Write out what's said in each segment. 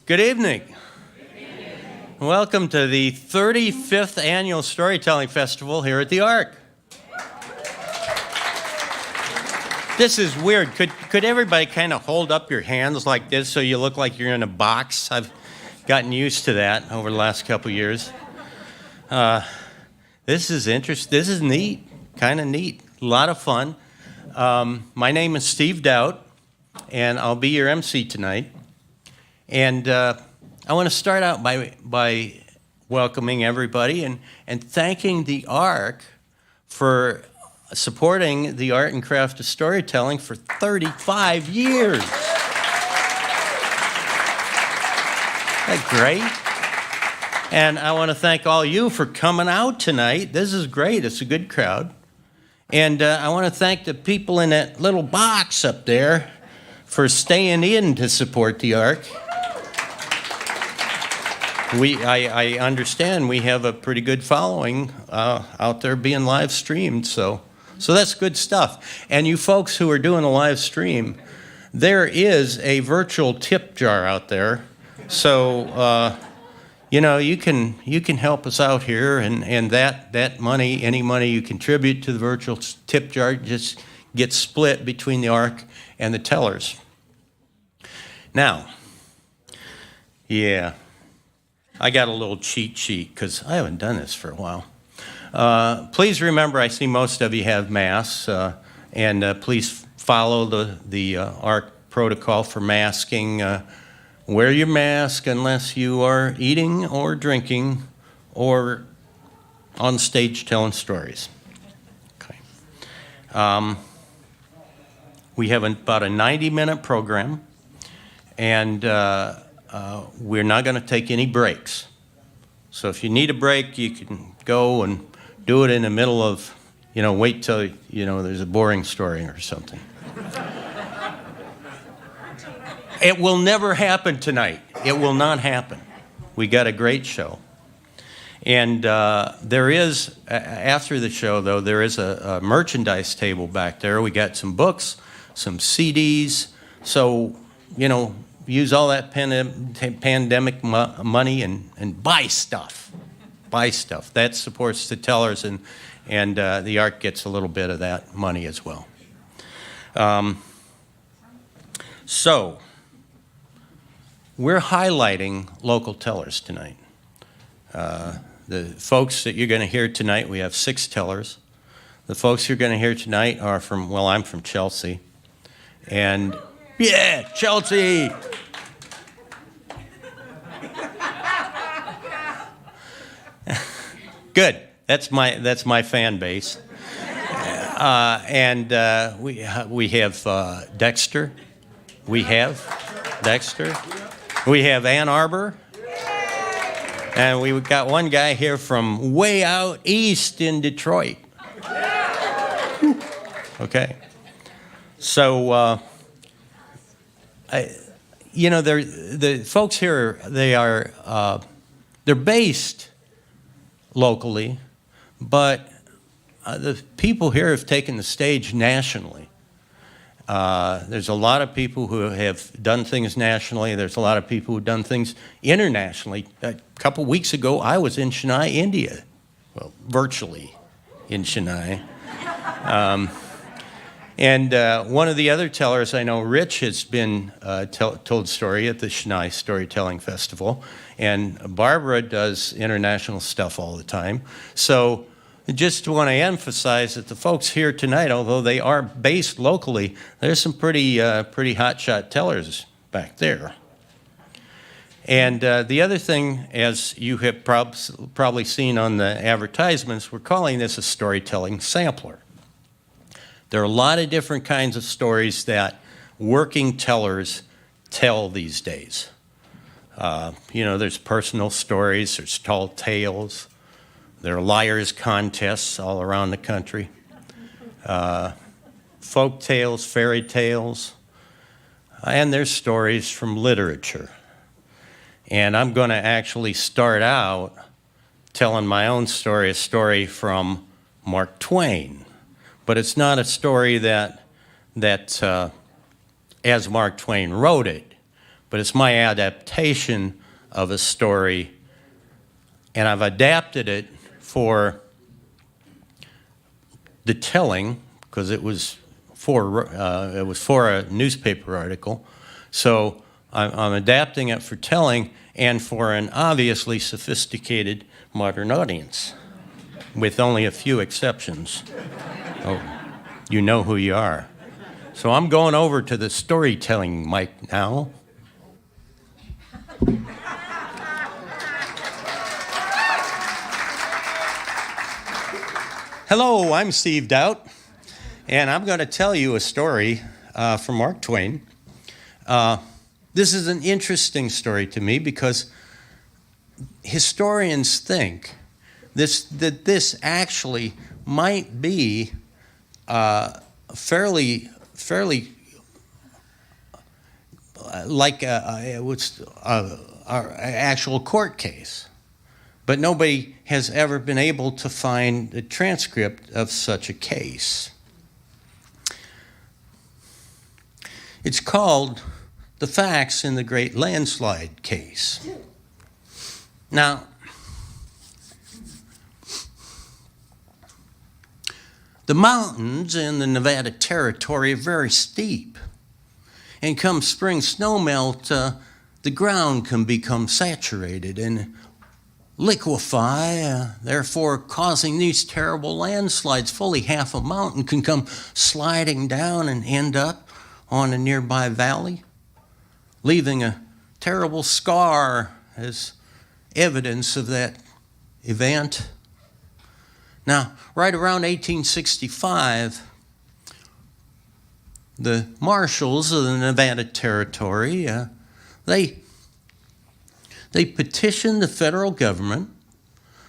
Good evening. Welcome to the 35th Annual Storytelling Festival here at the Ark. This is weird. Could everybody kind of hold up your hands like this so you look like you're in a box? I've gotten used to that over the last couple years. This is interesting. This is neat, kind of neat, a lot of fun. My name is Steve Daut, and I'll be your MC tonight. And I want to start out by welcoming everybody and thanking the Ark for supporting the art and craft of storytelling for 35 years. Isn't that great? And I want to thank all you for coming out tonight. This is great. It's a good crowd. And I want to thank the people in that little box up there for staying in to support the Ark. I understand we have a pretty good following out there being live streamed, so that's good stuff. And you folks who are doing the live stream, there is a virtual tip jar out there, so you can help us out here, and that money, any money you contribute to the virtual tip jar, just gets split between the Ark and the tellers. Now, yeah. I got a little cheat sheet because I haven't done this for a while. Please remember, I see most of you have masks, and please follow the ARC protocol for masking. Wear your mask unless you are eating or drinking or on stage telling stories. Okay. We have about a 90-minute program, and we're not going to take any breaks. So if you need a break, you can go and do it in the middle of, wait till, there's a boring story or something. It will never happen tonight. It will not happen. We got a great show. And there is, after the show, though, there is a merchandise table back there. We got some books, some CDs. So, use all that pandemic money and buy stuff. Buy stuff. That supports the tellers, and the Ark gets a little bit of that money as well. So, we're highlighting local tellers tonight. The folks that you're going to hear tonight, we have 6 tellers. The folks you're going to hear tonight are I'm from Chelsea. And yeah, Chelsea! Good. That's my fan base. And we have Dexter. We have Dexter. We have Ann Arbor. And we got one guy here from way out east in Detroit. Okay. So, the folks here, they're based locally, but the people here have taken the stage nationally. There's a lot of people who have done things nationally. There's a lot of people who've done things internationally. A couple weeks ago, I was in Chennai, India. Well, virtually in Chennai. And one of the other tellers I know, Rich, has been told story at the Shani Storytelling Festival, and Barbara does international stuff all the time. So just want to emphasize that the folks here tonight, although they are based locally, there's some pretty hotshot tellers back there. And the other thing, as you have probably seen on the advertisements, we're calling this a storytelling sampler. There are a lot of different kinds of stories that working tellers tell these days. There's personal stories, there's tall tales, there are liars contests all around the country, folk tales, fairy tales, and there's stories from literature. And I'm going to actually start out telling my own story, a story from Mark Twain. But it's not a story that as Mark Twain wrote it, but it's my adaptation of a story, and I've adapted it for the telling because it was for a newspaper article. So I'm adapting it for telling and for an obviously sophisticated modern audience, with only a few exceptions. Oh, you know who you are. So I'm going over to the storytelling mic now. Hello, I'm Steve Daut, and I'm going to tell you a story from Mark Twain. This is an interesting story to me because historians think that this actually might be fairly like it was an actual court case. But nobody has ever been able to find a transcript of such a case. It's called The Facts in the Great Landslide Case. Now, the mountains in the Nevada Territory are very steep. And come spring snowmelt, the ground can become saturated and liquefy, therefore causing these terrible landslides. Fully half a mountain can come sliding down and end up on a nearby valley, leaving a terrible scar as evidence of that event. Now, right around 1865, the marshals of the Nevada Territory, they petitioned the federal government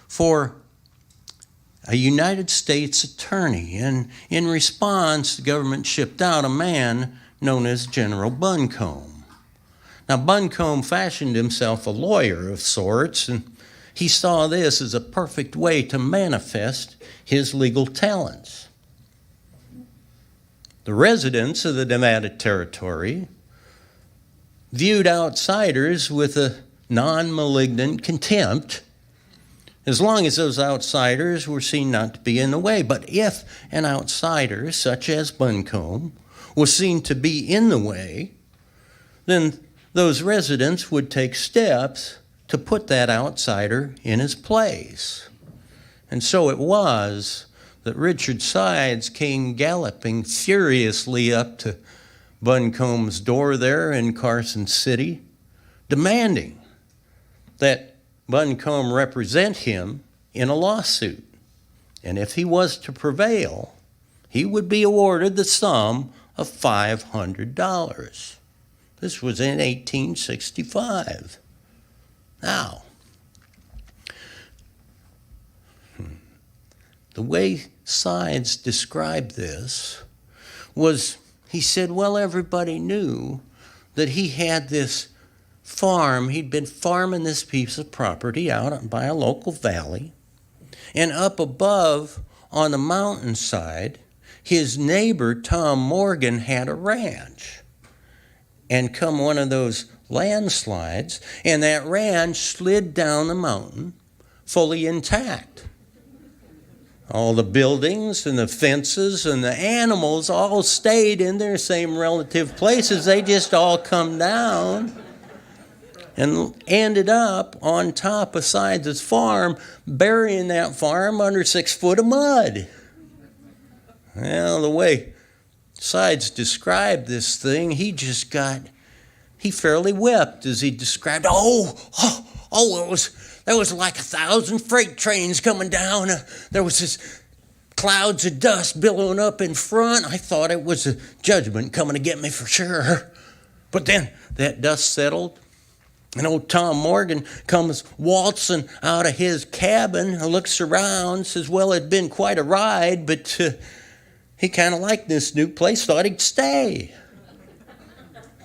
for a United States attorney, and in response, the government shipped out a man known as General Buncombe. Now, Buncombe fashioned himself a lawyer of sorts, and he saw this as a perfect way to manifest his legal talents. The residents of the Nevada Territory viewed outsiders with a non-malignant contempt, as long as those outsiders were seen not to be in the way. But if an outsider, such as Buncombe, was seen to be in the way, then those residents would take steps to put that outsider in his place. And so it was that Richard Sides came galloping furiously up to Buncombe's door there in Carson City, demanding that Buncombe represent him in a lawsuit. And if he was to prevail, he would be awarded the sum of $500. This was in 1865. Now, the way Sides described this was, he said, well, everybody knew that he had this farm. He'd been farming this piece of property out by a local valley. And up above on the mountainside, his neighbor, Tom Morgan, had a ranch. And come one of those landslides, and that ranch slid down the mountain fully intact. All the buildings and the fences and the animals all stayed in their same relative places. They just all come down and ended up on top of Sides' farm, burying that farm under 6 foot of mud. Well, the way Sides described this thing, he fairly wept as he described, there was like 1,000 freight trains coming down. There was this clouds of dust billowing up in front. I thought it was a judgment coming to get me for sure. But then that dust settled, and old Tom Morgan comes waltzing out of his cabin, looks around, says, well, it'd been quite a ride, but he kind of liked this new place, thought he'd stay.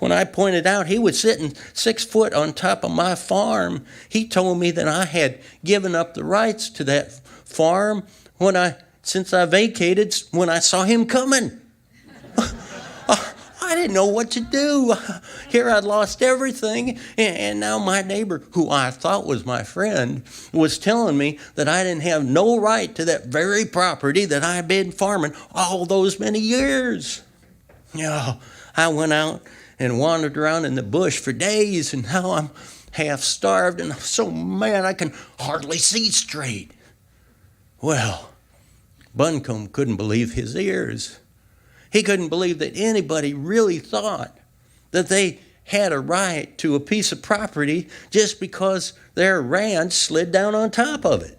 When I pointed out he was sitting 6 foot on top of my farm, he told me that I had given up the rights to that farm since I vacated when I saw him coming. I didn't know what to do. Here I'd lost everything, and now my neighbor, who I thought was my friend, was telling me that I didn't have no right to that very property that I'd been farming all those many years. I went out and wandered around in the bush for days, and now I'm half starved and I'm so mad I can hardly see straight. Well, Buncombe couldn't believe his ears. He couldn't believe that anybody really thought that they had a right to a piece of property just because their ranch slid down on top of it.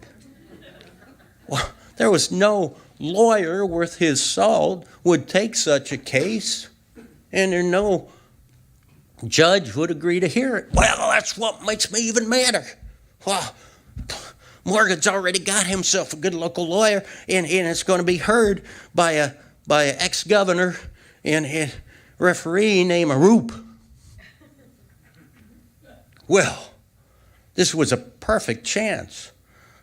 Well, there was no lawyer worth his salt would take such a case, and there no judge would agree to hear it. Well, that's what makes me even madder. Well, Morgan's already got himself a good local lawyer, and it's going to be heard by an ex-governor and a referee named Roop. Well, this was a perfect chance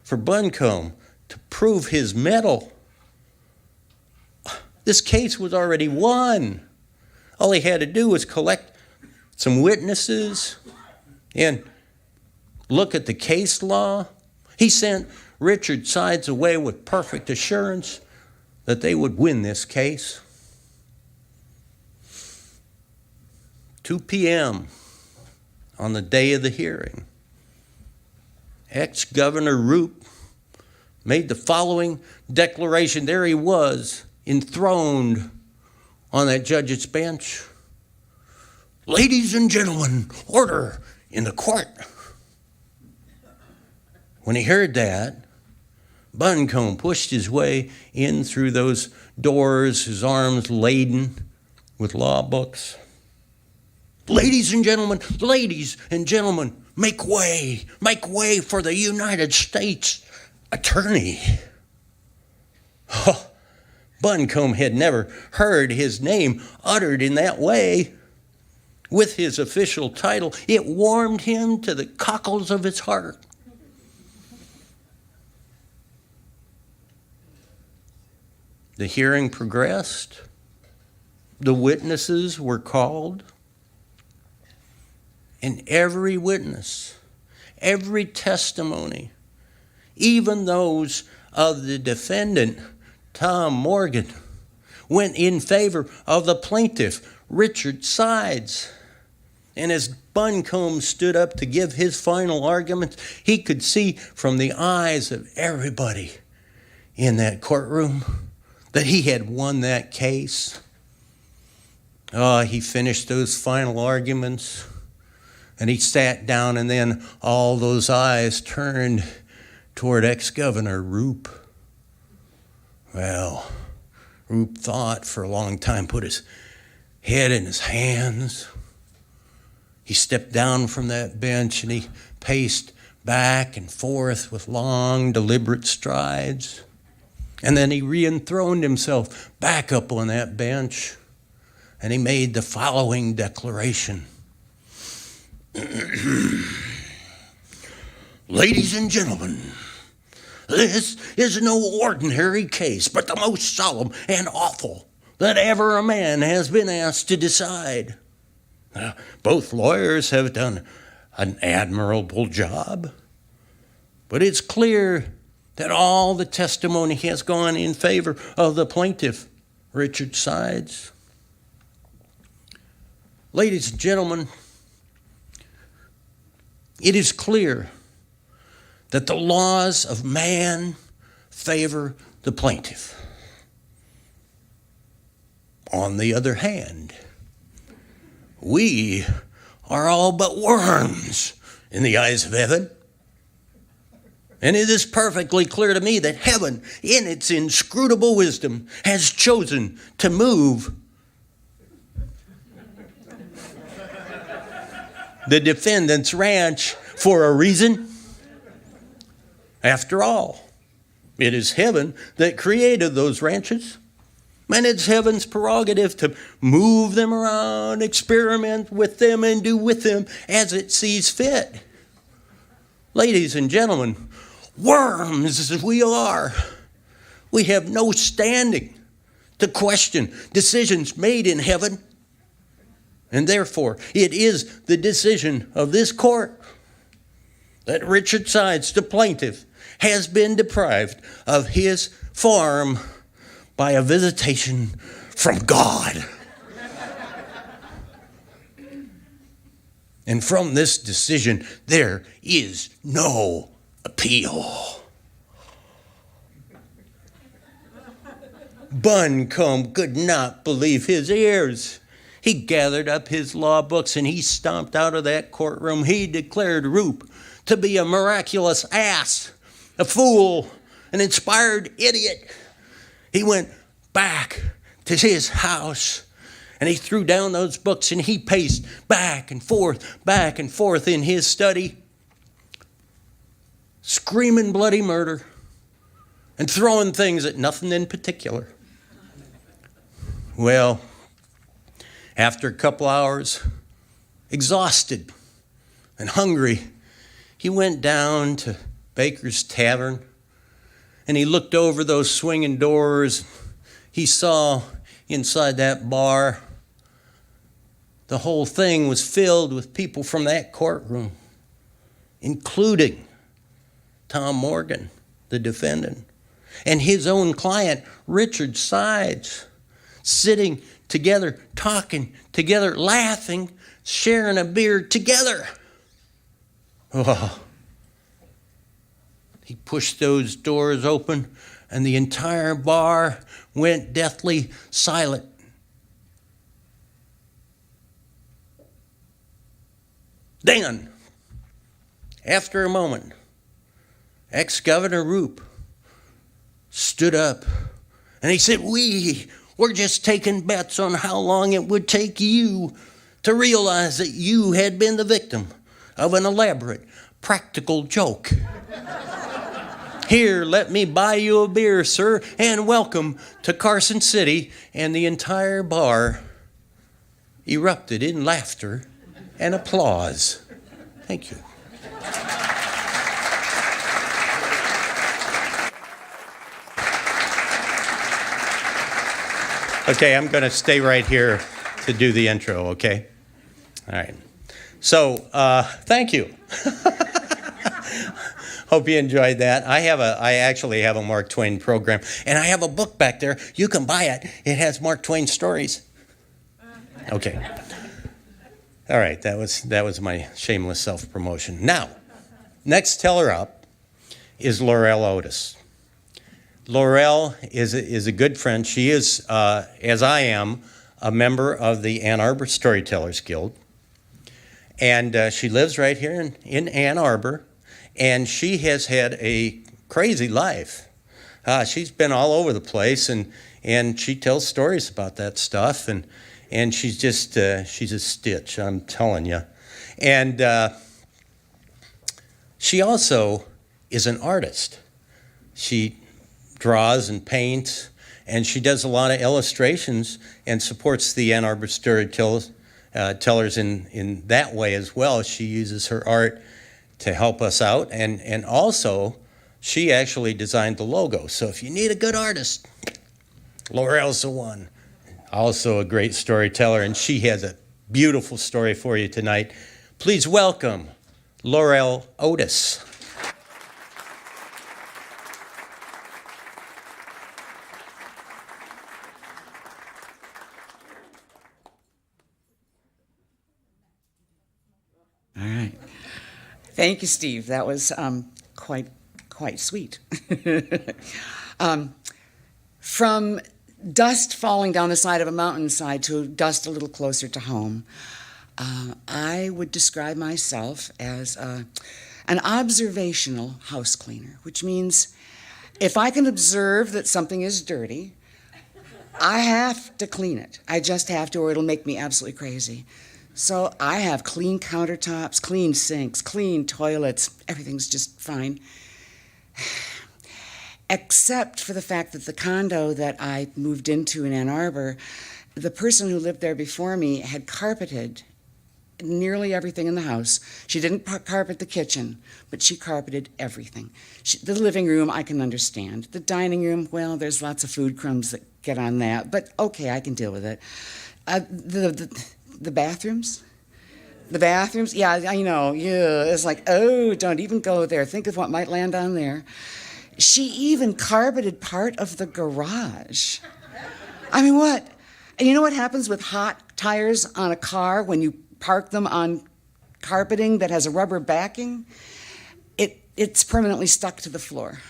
for Buncombe to prove his mettle. This case was already won. All he had to do was collect some witnesses and look at the case law. He sent Richard Sides away with perfect assurance that they would win this case. 2 p.m. on the day of the hearing, ex-Governor Roop made the following declaration. There he was, enthroned on that judge's bench. Ladies and gentlemen, order in the court. When he heard that, Buncombe pushed his way in through those doors, his arms laden with law books. Ladies and gentlemen, make way for the United States Attorney. Oh, Buncombe had never heard his name uttered in that way. With his official title, it warmed him to the cockles of his heart. The hearing progressed. The witnesses were called. And every witness, every testimony, even those of the defendant, Tom Morgan, went in favor of the plaintiff, Richard Sides. And as Buncombe stood up to give his final arguments, he could see from the eyes of everybody in that courtroom that he had won that case. He finished those final arguments, and he sat down, and then all those eyes turned toward ex-Governor Roop. Well, Roop thought for a long time, put his head in his hands. He stepped down from that bench, and he paced back and forth with long, deliberate strides. And then he re-enthroned himself back up on that bench, and he made the following declaration. Ladies and gentlemen, this is no ordinary case, but the most solemn and awful that ever a man has been asked to decide. Both lawyers have done an admirable job, but it's clear that all the testimony has gone in favor of the plaintiff, Richard Sides. Ladies and gentlemen, it is clear that the laws of man favor the plaintiff. On the other hand, we are all but worms in the eyes of heaven. And it is perfectly clear to me that heaven, in its inscrutable wisdom, has chosen to move the defendant's ranch for a reason. After all, it is heaven that created those ranches. And it's heaven's prerogative to move them around, experiment with them, and do with them as it sees fit. Ladies and gentlemen, worms as we are, we have no standing to question decisions made in heaven. And therefore, it is the decision of this court that Richard Sides, the plaintiff, has been deprived of his farm by a visitation from God. And from this decision, there is no appeal. Buncombe could not believe his ears. He gathered up his law books and he stomped out of that courtroom. He declared Roop to be a miraculous ass, a fool, an inspired idiot. He went back to his house and he threw down those books and he paced back and forth in his study, screaming bloody murder and throwing things at nothing in particular. Well, after a couple hours, exhausted and hungry, he went down to Baker's Tavern and he looked over those swinging doors. He saw inside that bar, the whole thing was filled with people from that courtroom, including Tom Morgan, the defendant, and his own client, Richard Sides, sitting together, talking together, laughing, sharing a beer together. Oh. He pushed those doors open and the entire bar went deathly silent. Then, after a moment, ex-Governor Roop stood up and he said, we're just taking bets on how long it would take you to realize that you had been the victim of an elaborate practical joke. Here, let me buy you a beer, sir, and welcome to Carson City. And the entire bar erupted in laughter and applause. Thank you. Okay, I'm going to stay right here to do the intro, okay? All right. So, thank you. Hope you enjoyed that. I actually have a Mark Twain program, and I have a book back there. You can buy it. It has Mark Twain stories. Okay. All right, that was my shameless self-promotion. Now, next teller up is Lorelle Otis. Lorelle is a good friend. She is, as I am, a member of the Ann Arbor Storytellers Guild. And she lives right here in Ann Arbor. And she has had a crazy life. She's been all over the place, and she tells stories about that stuff. And she's just, she's a stitch, I'm telling you. And she also is an artist. She draws and paints, and she does a lot of illustrations and supports the Ann Arbor Storytellers in that way as well. She uses her art to help us out, and also she actually designed the logo. So if you need a good artist, Lorelle's the one. Also a great storyteller, and she has a beautiful story for you tonight. Please welcome Laurel Otis. All right. Thank you, Steve. That was quite sweet. From dust falling down the side of a mountainside to dust a little closer to home, I would describe myself as an observational house cleaner, which means if I can observe that something is dirty, I have to clean it. I just have to, or it'll make me absolutely crazy. So I have clean countertops, clean sinks, clean toilets. Everything's just fine. Except for the fact that the condo that I moved into in Ann Arbor, the person who lived there before me had carpeted nearly everything in the house. She didn't carpet the kitchen, but she carpeted everything. The living room, I can understand. The dining room, well, there's lots of food crumbs that get on that, but okay, I can deal with it. The bathrooms? The bathrooms? Yeah, I know. Yeah, it's like, oh, don't even go there. Think of what might land on there. She even carpeted part of the garage. I mean, what? And you know what happens with hot tires on a car when you park them on carpeting that has a rubber backing? It's permanently stuck to the floor.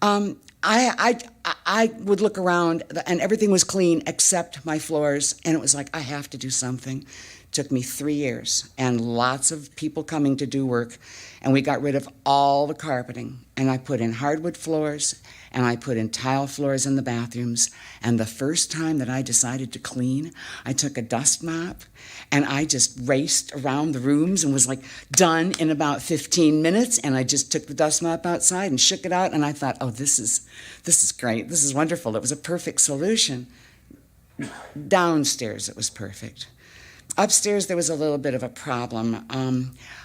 I would look around and everything was clean except my floors, and it was like, I have to do something. It took me 3 years and lots of people coming to do work, and we got rid of all the carpeting, and I put in hardwood floors, and I put in tile floors in the bathrooms, and the first time that I decided to clean, I took a dust mop, and I just raced around the rooms and was like done in about 15 minutes, and I just took the dust mop outside and shook it out, and I thought, oh, this is great, this is wonderful. It was a perfect solution. Downstairs it was perfect. Upstairs there was a little bit of a problem.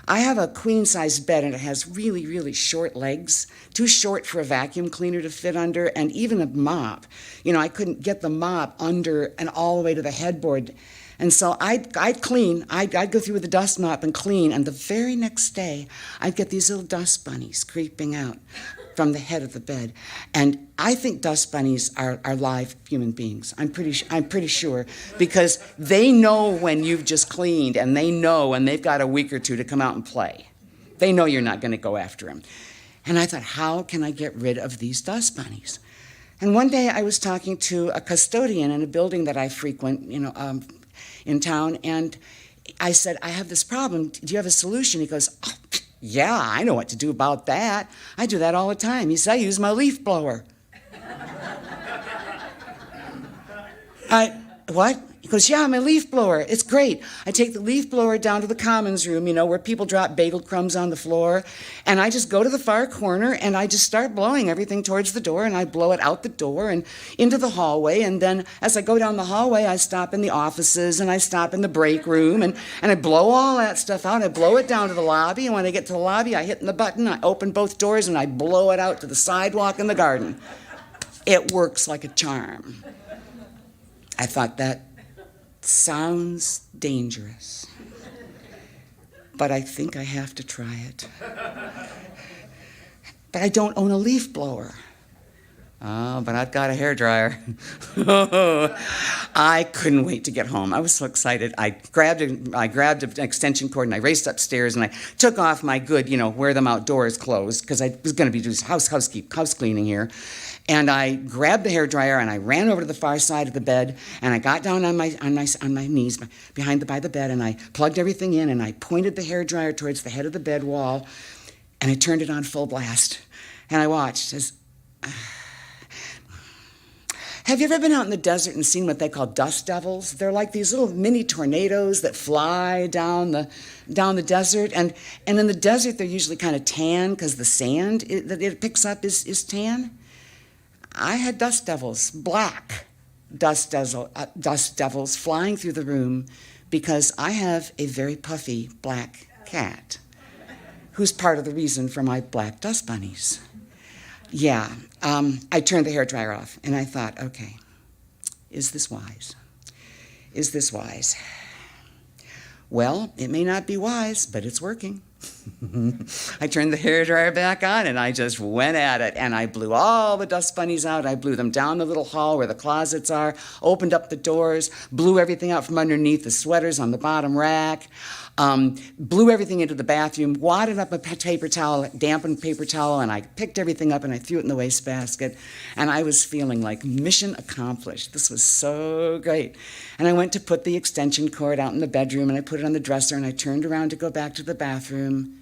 I have a queen-size bed, and it has really, really short legs, too short for a vacuum cleaner to fit under, and even a mop. You know, I couldn't get the mop under and all the way to the headboard. And so I'd clean, I'd go through with the dust mop and clean, and the very next day, I'd get these little dust bunnies creeping out from the head of the bed. And I think dust bunnies are live human beings. I'm pretty sure, because they know when you've just cleaned, and they know when they've got a week or two to come out and play. They know you're not going to go after them. And I thought, how can I get rid of these dust bunnies? And one day I was talking to a custodian in a building that I frequent, in town, and I said, I have this problem. Do you have a solution? He goes, oh, yeah, I know what to do about that. I do that all the time. He said, I use my leaf blower. What? He goes, yeah, my leaf blower. It's great. I take the leaf blower down to the commons room, where people drop bagel crumbs on the floor, and I just go to the far corner, and I just start blowing everything towards the door, and I blow it out the door and into the hallway, and then as I go down the hallway, I stop in the offices, and I stop in the break room, and I blow all that stuff out. I blow it down to the lobby, and when I get to the lobby, I hit the button, I open both doors, and I blow it out to the sidewalk and the garden. It works like a charm. I thought, that sounds dangerous, but I think I have to try it. But I don't own a leaf blower. Oh, but I've got a hairdryer. I couldn't wait to get home. I was so excited. I grabbed an extension cord, and I raced upstairs, and I took off my good, wear them outdoors clothes, because I was going to be doing house cleaning here. And I grabbed the hairdryer, and I ran over to the far side of the bed, and I got down on my knees by the bed, and I plugged everything in, and I pointed the hairdryer towards the head of the bed wall, and I turned it on full blast, and I watched as. Have you ever been out in the desert and seen what they call dust devils? They're like these little mini tornadoes that fly down the desert, and in the desert they're usually kind of tan because the sand that it picks up is tan. I had dust devils, black dust devils flying through the room because I have a very puffy black cat who's part of the reason for my black dust bunnies. Yeah, I turned the hairdryer off, and I thought, okay, is this wise? Is this wise? Well, it may not be wise, but it's working. I turned the hairdryer back on, and I just went at it, and I blew all the dust bunnies out. I blew them down the little hall where the closets are, opened up the doors, blew everything out from underneath the sweaters on the bottom rack, blew everything into the bathroom, wadded up a paper towel, dampened paper towel, and I picked everything up and I threw it in the wastebasket, and I was feeling like mission accomplished. This was so great. And I went to put the extension cord out in the bedroom, and I put it on the dresser, and I turned around to go back to the bathroom,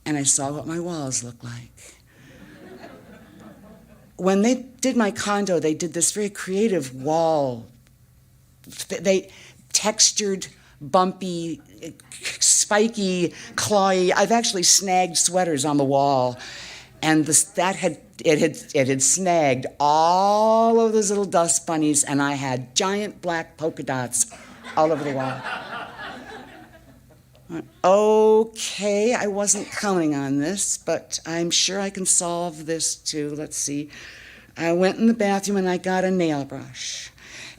and I saw what my walls looked like. When they did my condo, they did this very creative wall. They textured, bumpy, spiky, clawy. I've actually snagged sweaters on the wall, and it had snagged all of those little dust bunnies, and I had giant black polka dots all over the wall. Okay, I wasn't counting on this, but I'm sure I can solve this too. Let's see. I went in the bathroom and I got a nail brush.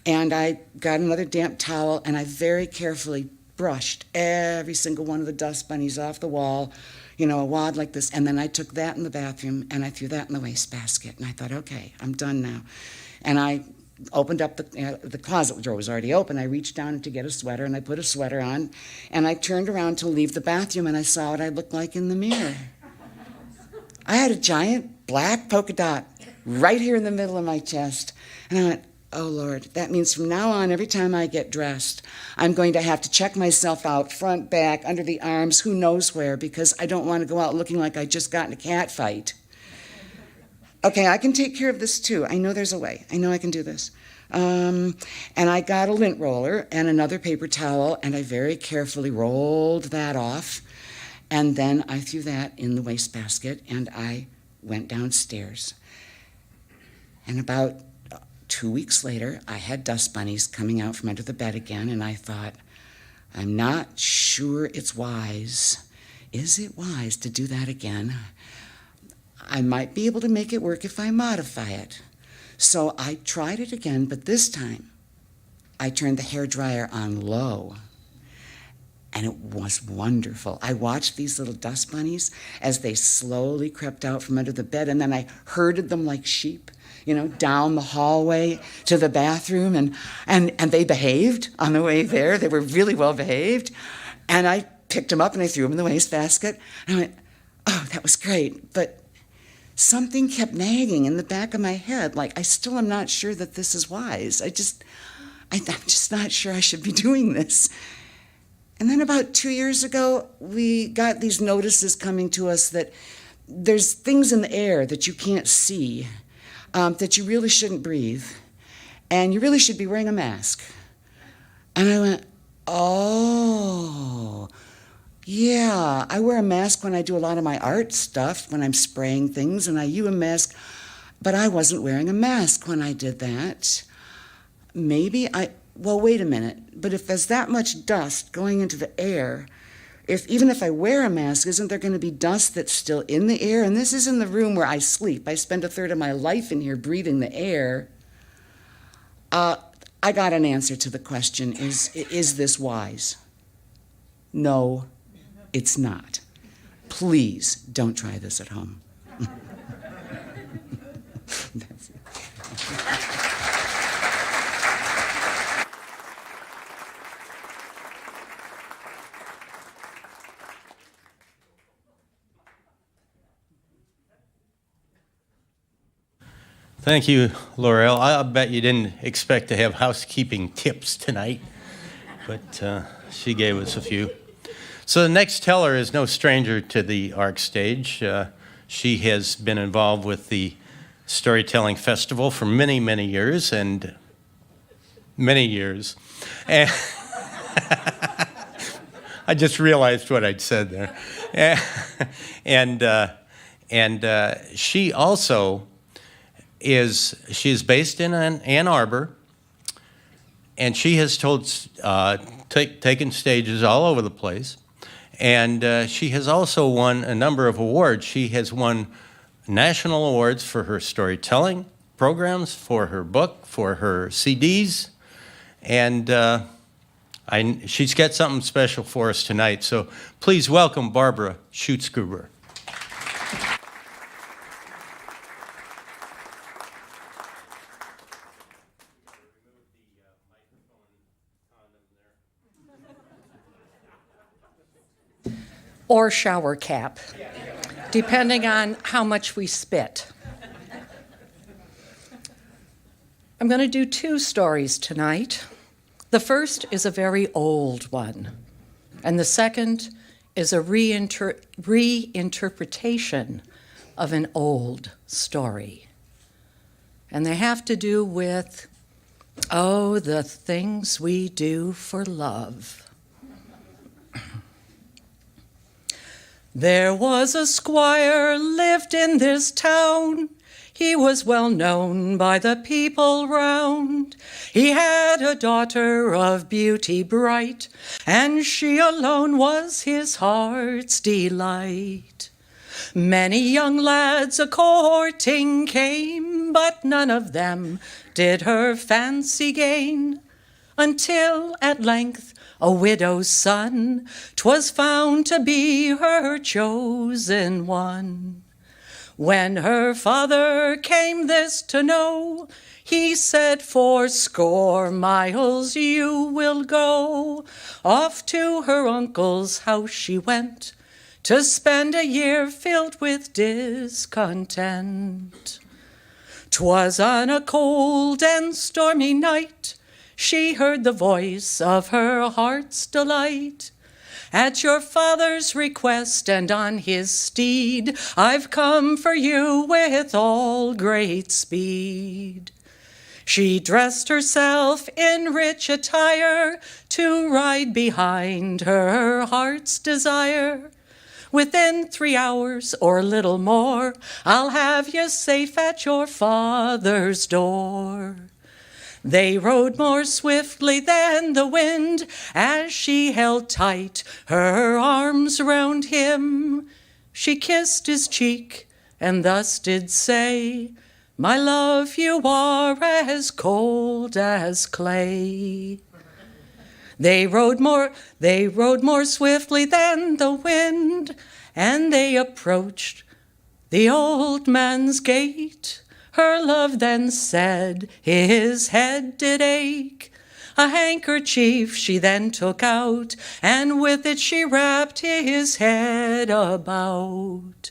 And I got another damp towel, and I very carefully brushed every single one of the dust bunnies off the wall, a wad like this. And then I took that in the bathroom, and I threw that in the wastebasket. And I thought, okay, I'm done now. And I opened up the closet drawer was already open. I reached down to get a sweater, and I put a sweater on, and I turned around to leave the bathroom, and I saw what I looked like in the mirror. I had a giant black polka dot right here in the middle of my chest. And I went, oh, Lord, that means from now on, every time I get dressed, I'm going to have to check myself out, front, back, under the arms, who knows where, because I don't want to go out looking like I just got in a cat fight. Okay, I can take care of this too. I know there's a way. I know I can do this. And I got a lint roller and another paper towel, and I very carefully rolled that off. And then I threw that in the wastebasket, and I went downstairs. And about 2 weeks later, I had dust bunnies coming out from under the bed again, and I thought, I'm not sure it's wise. Is it wise to do that again? I might be able to make it work if I modify it. So I tried it again, but this time I turned the hairdryer on low. And it was wonderful. I watched these little dust bunnies as they slowly crept out from under the bed, and then I herded them like sheep, down the hallway to the bathroom, and they behaved on the way there. They were really well behaved. And I picked them up and I threw them in the wastebasket. And I went, oh, that was great. But something kept nagging in the back of my head, like I still am not sure that this is wise. I'm just not sure I should be doing this. And then about 2 years ago, we got these notices coming to us that there's things in the air that you can't see, that you really shouldn't breathe, and you really should be wearing a mask. And I went, oh, yeah, I wear a mask when I do a lot of my art stuff, when I'm spraying things, and I use a mask, but I wasn't wearing a mask when I did that. Well, wait a minute, but if there's that much dust going into the air, even if I wear a mask, isn't there going to be dust that's still in the air? And this is in the room where I sleep. I spend a third of my life in here breathing the air. I got an answer to the question, is this wise? No, it's not. Please don't try this at home. That's it. Thank you, Lorelle. I bet you didn't expect to have housekeeping tips tonight, but she gave us a few. So the next teller is no stranger to the ARC stage. She has been involved with the Storytelling Festival for many, many years, and many years. And I just realized what I'd said there. And she also she's based in Ann Arbor, and she has taken stages all over the place, and she has also won a number of awards. She has won national awards for her storytelling programs, for her book, for her CDs, and she's got something special for us tonight. So please welcome Barbara Schutzgruber. Or shower cap, depending on how much we spit. I'm going to do 2 stories tonight. The first is a very old one, and the second is a reinterpretation of an old story. And they have to do with, oh, the things we do for love. There was a squire lived in this town. He was well known by the people round. He had a daughter of beauty bright, and she alone was his heart's delight. Many young lads a-courting came, but none of them did her fancy gain, until at length a widow's son 'twas found to be her chosen one. When her father came this to know, he said 40 miles you will go. Off to her uncle's house she went, to spend a year filled with discontent. 'Twas on a cold and stormy night she heard the voice of her heart's delight. At your father's request and on his steed, I've come for you with all great speed. She dressed herself in rich attire to ride behind her heart's desire. Within 3 hours or little more, I'll have you safe at your father's door. They rode more swiftly than the wind as she held tight her arms round him. She kissed his cheek and thus did say, my love, you are as cold as clay. They rode more swiftly than the wind, and they approached the old man's gate. Her love then said his head did ache. A handkerchief she then took out, and with it she wrapped his head about.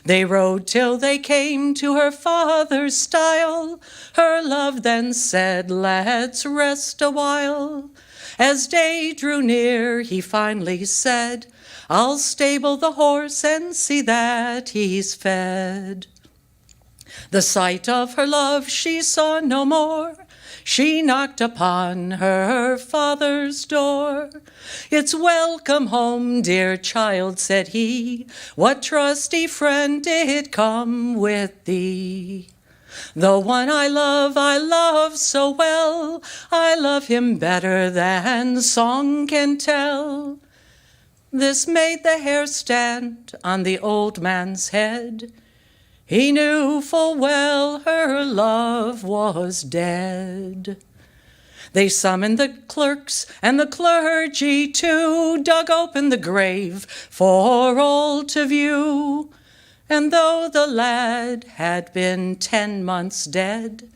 They rode till they came to her father's stile. Her love then said, let's rest a while. As day drew near, he finally said, I'll stable the horse and see that he's fed. The sight of her love she saw no more. She knocked upon her father's door. It's welcome home, dear child, said he. What trusty friend did come with thee? The one I love so well. I love him better than song can tell. This made the hair stand on the old man's head. He knew full well her love was dead. They summoned the clerks and the clergy too, dug open the grave for all to view. And though the lad had been 10 months dead,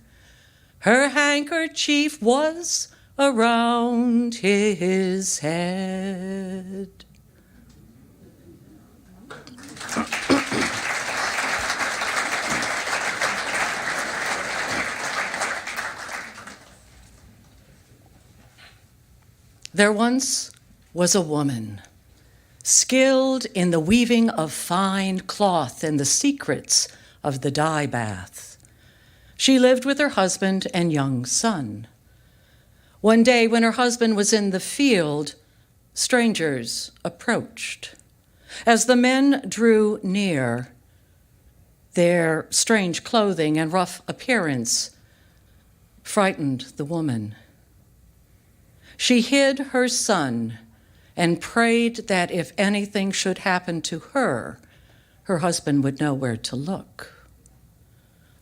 her handkerchief was around his head. There once was a woman, skilled in the weaving of fine cloth and the secrets of the dye bath. She lived with her husband and young son. One day when her husband was in the field, strangers approached. As the men drew near, their strange clothing and rough appearance frightened the woman. She hid her son and prayed that if anything should happen to her, her husband would know where to look.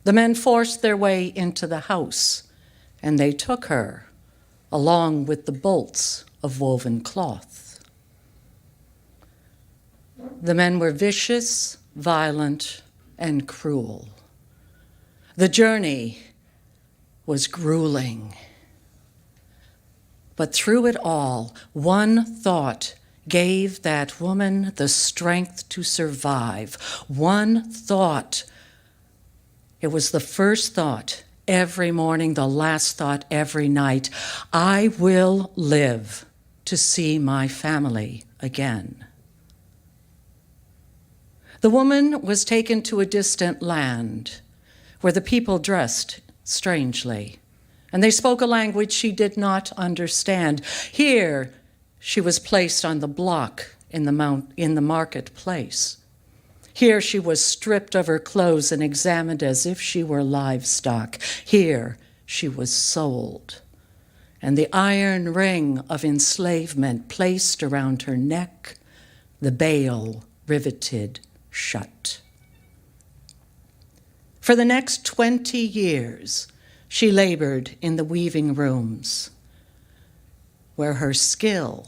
The men forced their way into the house, and they took her, along with the bolts of woven cloth. The men were vicious, violent, and cruel. The journey was grueling. But through it all, one thought gave that woman the strength to survive. One thought. It was the first thought every morning, the last thought every night. I will live to see my family again. The woman was taken to a distant land where the people dressed strangely, and they spoke a language she did not understand. Here, she was placed on the block in the marketplace. Here she was stripped of her clothes and examined as if she were livestock. Here she was sold, and the iron ring of enslavement placed around her neck, the bail riveted shut. For the next 20 years, she labored in the weaving rooms, where her skill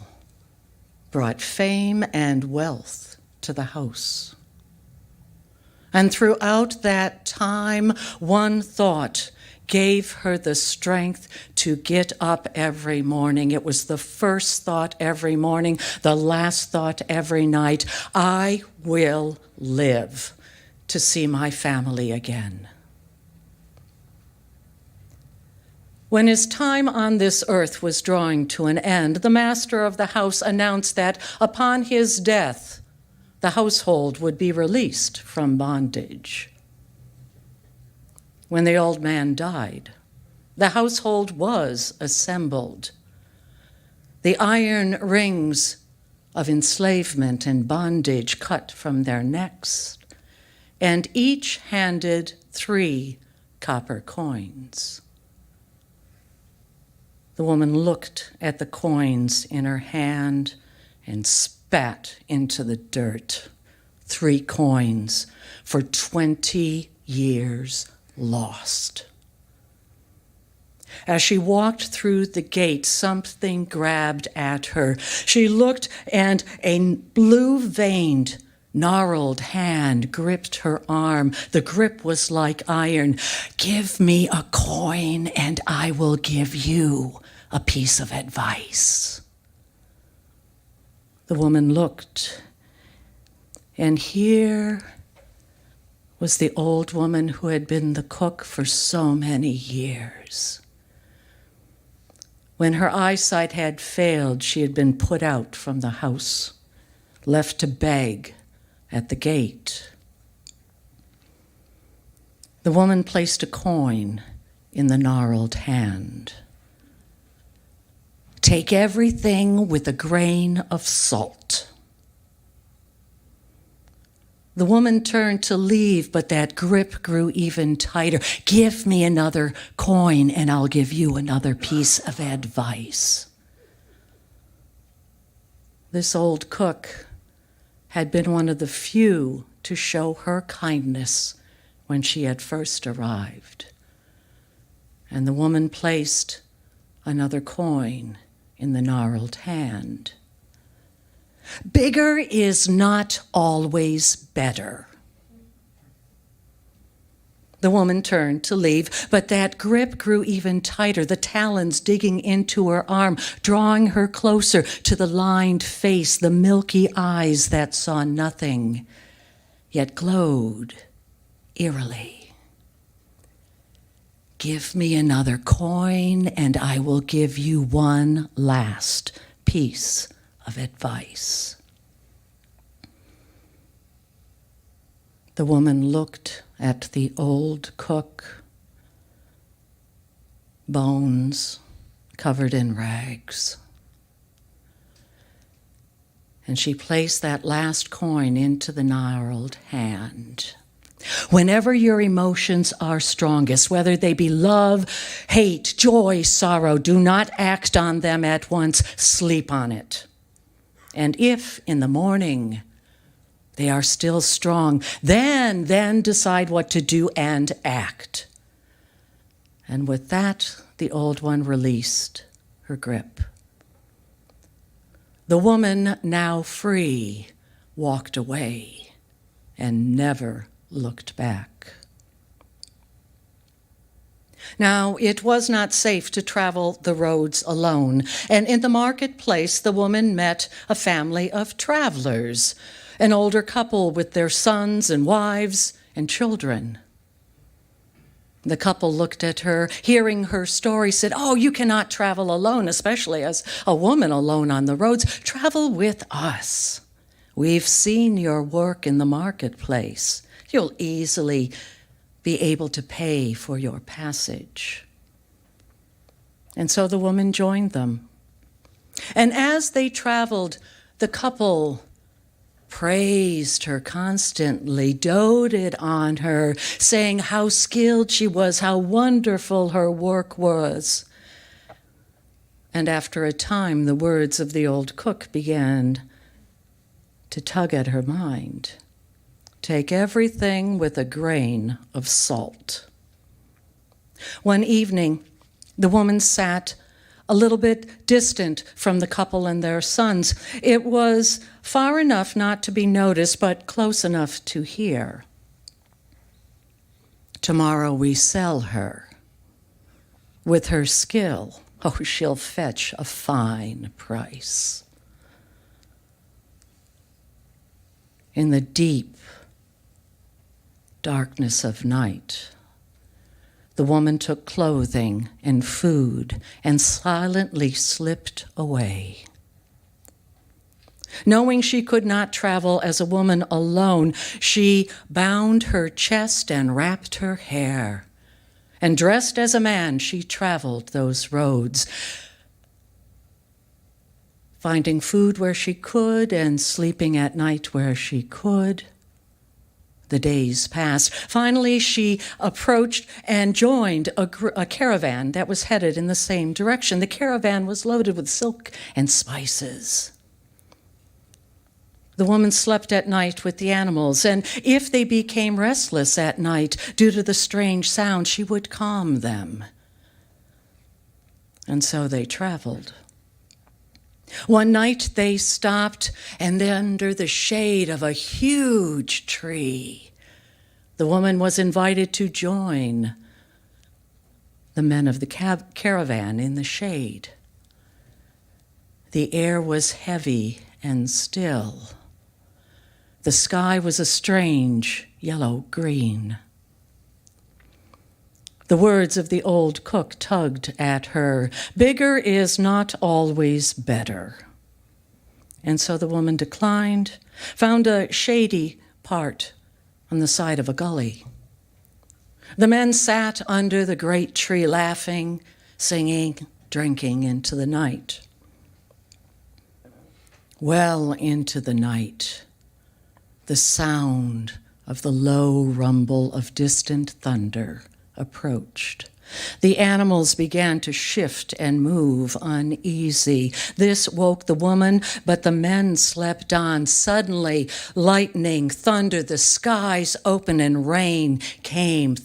brought fame and wealth to the house. And throughout that time, one thought gave her the strength to get up every morning. It was the first thought every morning, the last thought every night. I will live to see my family again. When his time on this earth was drawing to an end, the master of the house announced that upon his death, the household would be released from bondage. When the old man died, the household was assembled. The iron rings of enslavement and bondage cut from their necks, and each handed 3 copper coins. The woman looked at the coins in her hand and spat into the dirt. 3 coins for 20 years lost. As she walked through the gate, something grabbed at her. She looked, and a blue-veined, gnarled hand gripped her arm. The grip was like iron. "Give me a coin, and I will give you a piece of advice." The woman looked, and here was the old woman who had been the cook for so many years. When her eyesight had failed, she had been put out from the house, left to beg at the gate. The woman placed a coin in the gnarled hand. "Take everything with a grain of salt." The woman turned to leave, but that grip grew even tighter. "Give me another coin, and I'll give you another piece of advice." This old cook had been one of the few to show her kindness when she had first arrived. And the woman placed another coin in the gnarled hand. Bigger is not always better. The woman turned to leave, but that grip grew even tighter, the talons digging into her arm, drawing her closer to the lined face, the milky eyes that saw nothing, yet glowed eerily. "Give me another coin, and I will give you one last piece of advice." The woman looked at the old cook, bones covered in rags. And she placed that last coin into the gnarled hand. Whenever your emotions are strongest, whether they be love, hate, joy, sorrow, do not act on them at once. Sleep on it. And if in the morning they are still strong, then decide what to do and act. And with that, the old one released her grip. The woman, now free, walked away and never looked back. Now, it was not safe to travel the roads alone, and in the marketplace the woman met a family of travelers, an older couple with their sons and wives and children. The couple looked at her, hearing her story, said, "Oh, you cannot travel alone, especially as a woman alone on the roads. Travel with us. We've seen your work in the marketplace. You'll easily be able to pay for your passage." And so the woman joined them. And as they traveled, the couple praised her constantly, doted on her, saying how skilled she was, how wonderful her work was. And after a time, the words of the old cook began to tug at her mind. take everything with a grain of salt. One evening, the woman sat a little bit distant from the couple and their sons. It was far enough not to be noticed, but close enough to hear. Tomorrow we sell her. With her skill, oh, she'll fetch a fine price. In the deep darkness of night, the woman took clothing and food and silently slipped away. Knowing she could not travel as a woman alone, she bound her chest and wrapped her hair. And dressed as a man, she traveled those roads, finding food where she could and sleeping at night where she could. The days passed. Finally, she approached and joined a caravan that was headed in the same direction. The caravan was loaded with silk and spices. The woman slept at night with the animals, and if they became restless at night due to the strange sound, she would calm them. And so they traveled. One night they stopped, and under the shade of a huge tree, the woman was invited to join the men of the caravan in the shade. The air was heavy and still. The sky was a strange yellow-green. The words of the old cook tugged at her. Bigger is not always better. And so the woman declined, found a shady part on the side of a gully. The men sat under the great tree, laughing, singing, drinking into the night. Well into the night, the sound of the low rumble of distant thunder approached. The animals began to shift and move uneasy. This woke the woman, but the men slept on. Suddenly, lightning, thunder, the skies opened, and rain came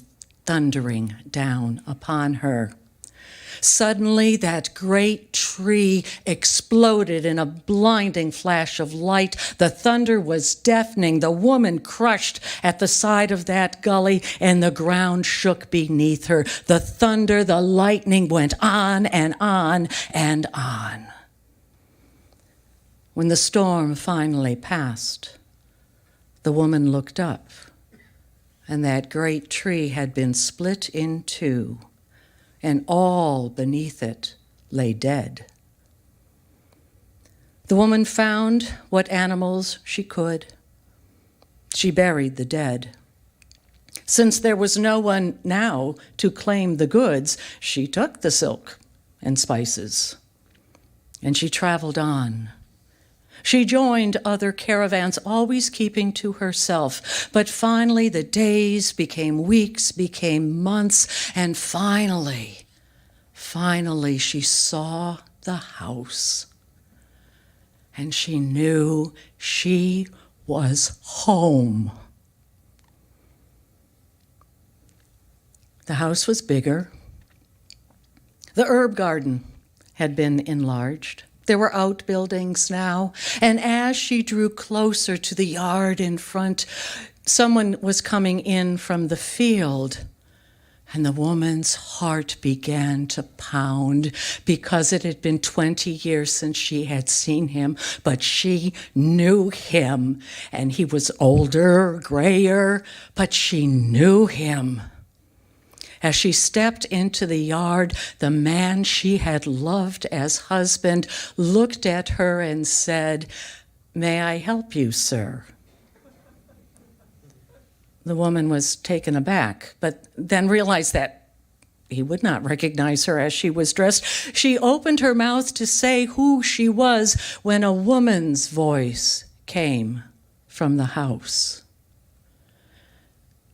thundering down upon her. Suddenly, that great tree exploded in a blinding flash of light. The thunder was deafening. The woman crushed at the side of that gully, and the ground shook beneath her. The thunder, the lightning went on and on and on. When the storm finally passed, the woman looked up, and that great tree had been split in two, and all beneath it lay dead. The woman found what animals she could. She buried the dead. Since there was no one now to claim the goods, she took the silk and spices, and she traveled on. She joined other caravans, always keeping to herself. But finally, the days became weeks, became months, and finally, she saw the house. And she knew she was home. The house was bigger. The herb garden had been enlarged. There were outbuildings now, and as she drew closer to the yard in front, someone was coming in from the field, and the woman's heart began to pound because it had been 20 years since she had seen him, but she knew him, and he was older, grayer, but she knew him. As she stepped into the yard, the man she had loved as husband looked at her and said, "May I help you, sir?" The woman was taken aback, but then realized that he would not recognize her as she was dressed. She opened her mouth to say who she was when a woman's voice came from the house.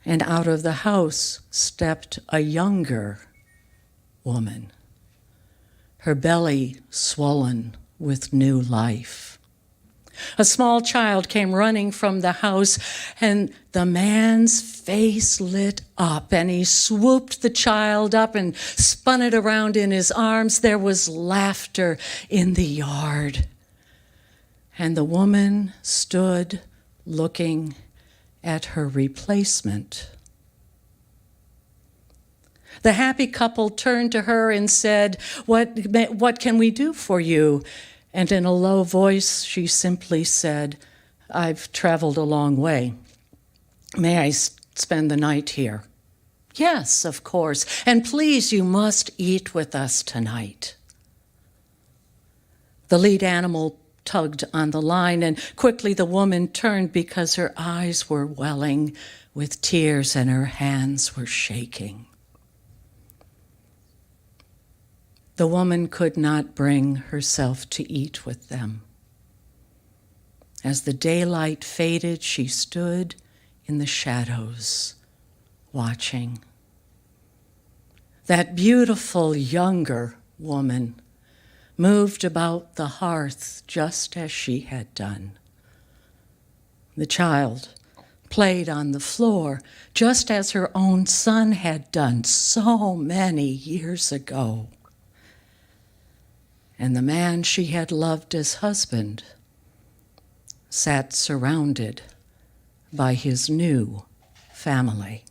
And out of the house stepped a younger woman, her belly swollen with new life. A small child came running from the house, and the man's face lit up, and he swooped the child up and spun it around in his arms. There was laughter in the yard. And the woman stood looking at her replacement. The happy couple turned to her and said, What can we do for you? And in a low voice, she simply said, I've traveled a long way. May I spend the night here? Yes, of course. And please, you must eat with us tonight. The lead animal tugged on the line, and quickly the woman turned because her eyes were welling with tears and her hands were shaking. The woman could not bring herself to eat with them. As the daylight faded, she stood in the shadows, watching. That beautiful younger woman moved about the hearth just as she had done. The child played on the floor just as her own son had done so many years ago. And the man she had loved as husband sat surrounded by his new family.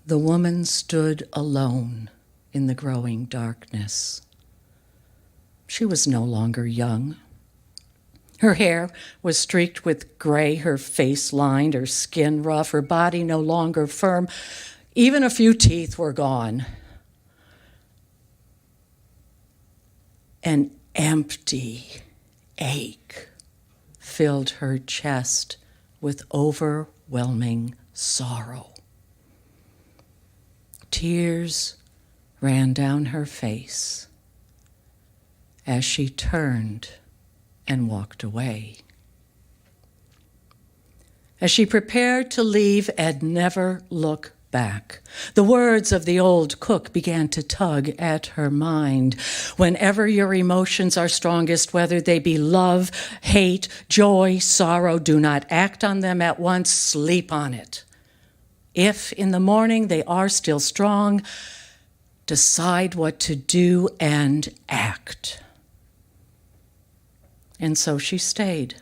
The woman stood alone in the growing darkness. She was no longer young. Her hair was streaked with gray, her face lined, her skin rough, her body no longer firm. Even a few teeth were gone. An empty ache filled her chest with overwhelming sorrow. Tears ran down her face as she turned and walked away. As she prepared to leave and never look back, the words of the old cook began to tug at her mind. Whenever your emotions are strongest, whether they be love, hate, joy, sorrow, do not act on them at once, sleep on it. If in the morning they are still strong, decide what to do and act. And so she stayed.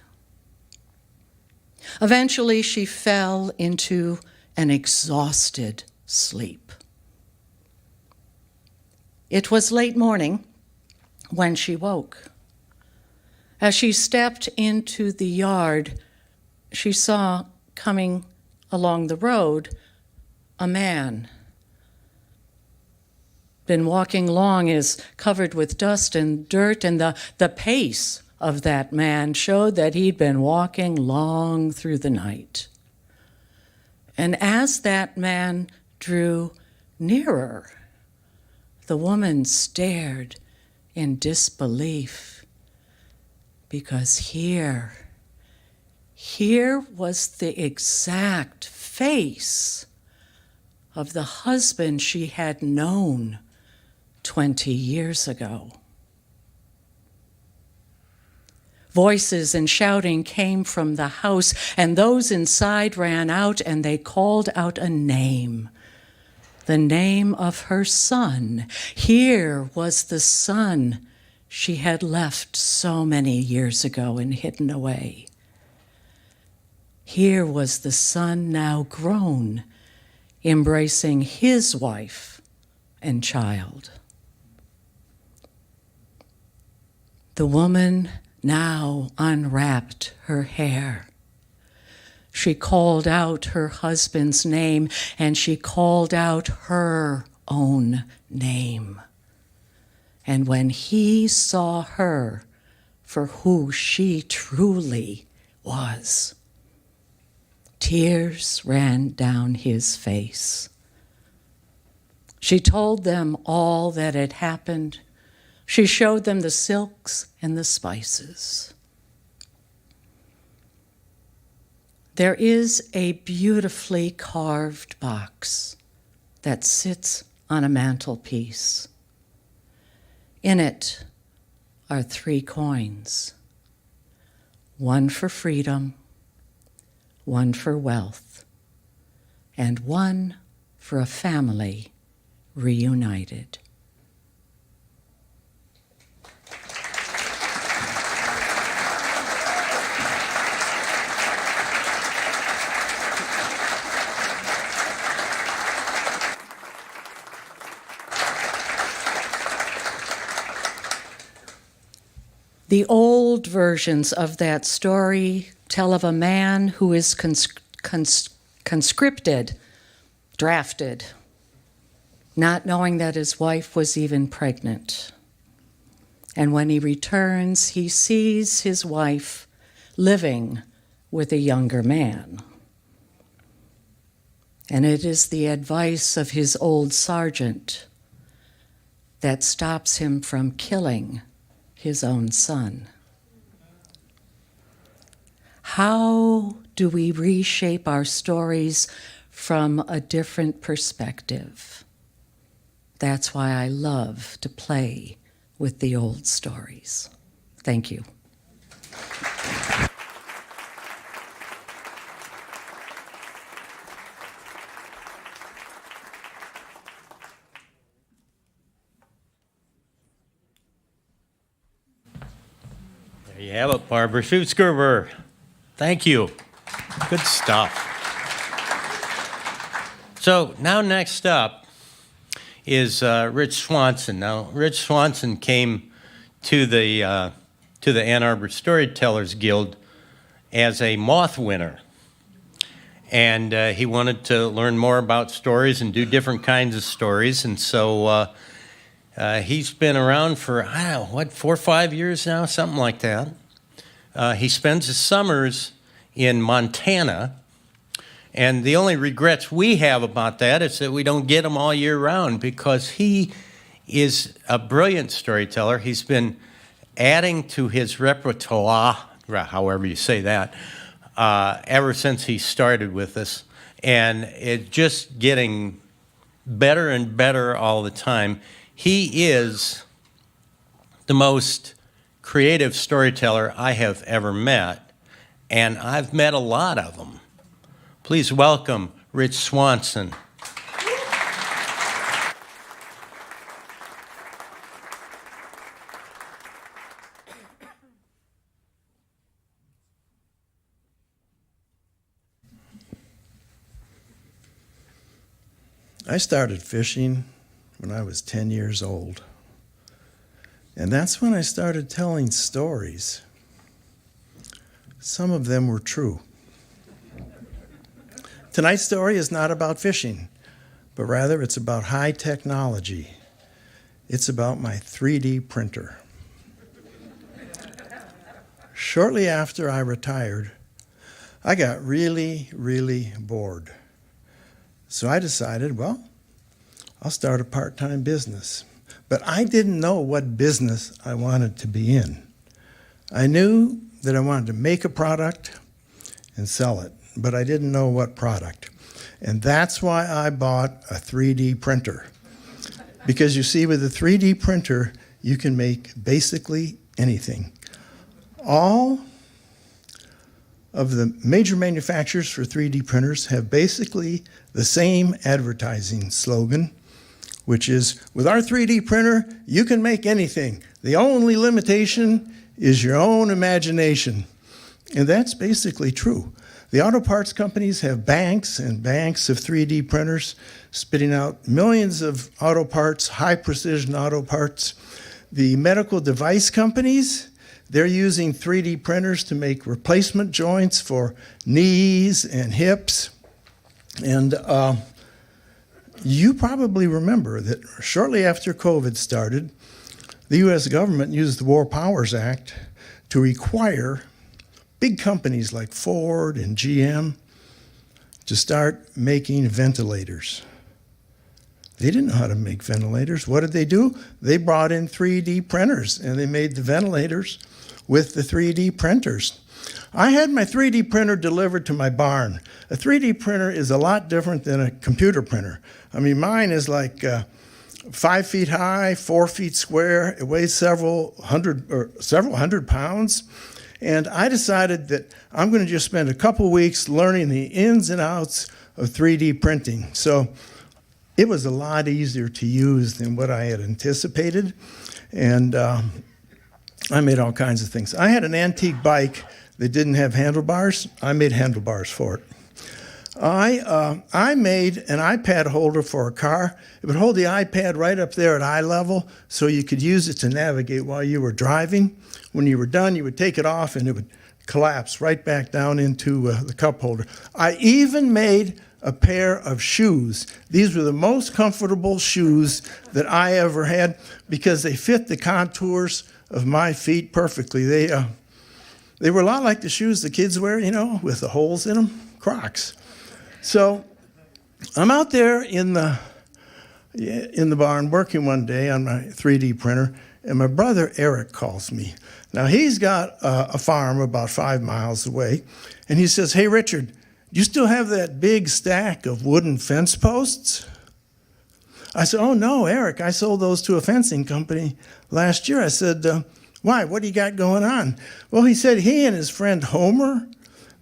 Eventually, she fell into an exhausted sleep. It was late morning when she woke. As she stepped into the yard, she saw coming along the road a man. Been walking long, is covered with dust and dirt, and the pace of that man showed that he'd been walking long through the night. And as that man drew nearer, the woman stared in disbelief, because here was the exact face of the husband she had known 20 years ago. Voices and shouting came from the house, and those inside ran out and they called out a name, the name of her son. Here was the son she had left so many years ago and hidden away. Here was the son now grown, embracing his wife and child. The woman now unwrapped her hair. She called out her husband's name, and she called out her own name. And when he saw her for who she truly was, tears ran down his face. She told them all that had happened. She showed them the silks and the spices. There is a beautifully carved box that sits on a mantelpiece. In it are 3 coins. One for freedom, one for wealth, and one for a family reunited. The old versions of that story tell of a man who is conscripted, drafted, not knowing that his wife was even pregnant. And when he returns, he sees his wife living with a younger man. And it is the advice of his old sergeant that stops him from killing his own son. How do we reshape our stories from a different perspective? That's why I love to play with the old stories. Thank you. There you have it, Barbara Schutzgruber. Thank you. Good stuff. So now next up is Rich Swanson. Now, Rich Swanson came to the Ann Arbor Storytellers Guild as a moth winner. And he wanted to learn more about stories and do different kinds of stories. And so he's been around for, I don't know, 4 or 5 years now, something like that. He spends his summers in Montana, and the only regrets we have about that is that we don't get him all year round, because he is a brilliant storyteller. He's been adding to his repertoire, however you say that, ever since he started with us, and it's just getting better and better all the time. He is the most creative storyteller I have ever met, and I've met a lot of them. Please welcome Rich Swanson. I started fishing when I was 10 years old. And that's when I started telling stories. Some of them were true. Tonight's story is not about fishing, but rather it's about high technology. It's about my 3D printer. Shortly after I retired, I got really, really bored. So I decided, well, I'll start a part-time business. But I didn't know what business I wanted to be in. I knew that I wanted to make a product and sell it, but I didn't know what product. And that's why I bought a 3D printer. Because you see, with a 3D printer, you can make basically anything. All of the major manufacturers for 3D printers have basically the same advertising slogan, which is, with our 3D printer, you can make anything. The only limitation is your own imagination. And that's basically true. The auto parts companies have banks and banks of 3D printers spitting out millions of auto parts, high precision auto parts. The medical device companies, they're using 3D printers to make replacement joints for knees and hips. And you probably remember that shortly after COVID started, the U.S. government used the War Powers Act to require big companies like Ford and GM to start making ventilators. They didn't know how to make ventilators. What did they do? They brought in 3D printers, and they made the ventilators with the 3D printers. I had my 3D printer delivered to my barn. A 3D printer is a lot different than a computer printer. I mean, mine is like 5 feet high, 4 feet square. It weighs several hundred pounds. And I decided that I'm going to just spend a couple weeks learning the ins and outs of 3D printing. So it was a lot easier to use than what I had anticipated. And I made all kinds of things. I had an antique bike that didn't have handlebars. I made handlebars for it. I made an iPad holder for a car. It would hold the iPad right up there at eye level so you could use it to navigate while you were driving. When you were done, you would take it off and it would collapse right back down into the cup holder. I even made a pair of shoes. These were the most comfortable shoes that I ever had because they fit the contours of my feet perfectly. They were a lot like the shoes the kids wear, you know, with the holes in them, Crocs. So I'm out there in the barn working one day on my 3D printer, and my brother Eric calls me. Now, he's got a farm about 5 miles away, and he says, "Hey, Richard, do you still have that big stack of wooden fence posts?" I said, "Oh, no, Eric, I sold those to a fencing company last year." I said, "Why? What do you got going on?" Well, he said he and his friend Homer,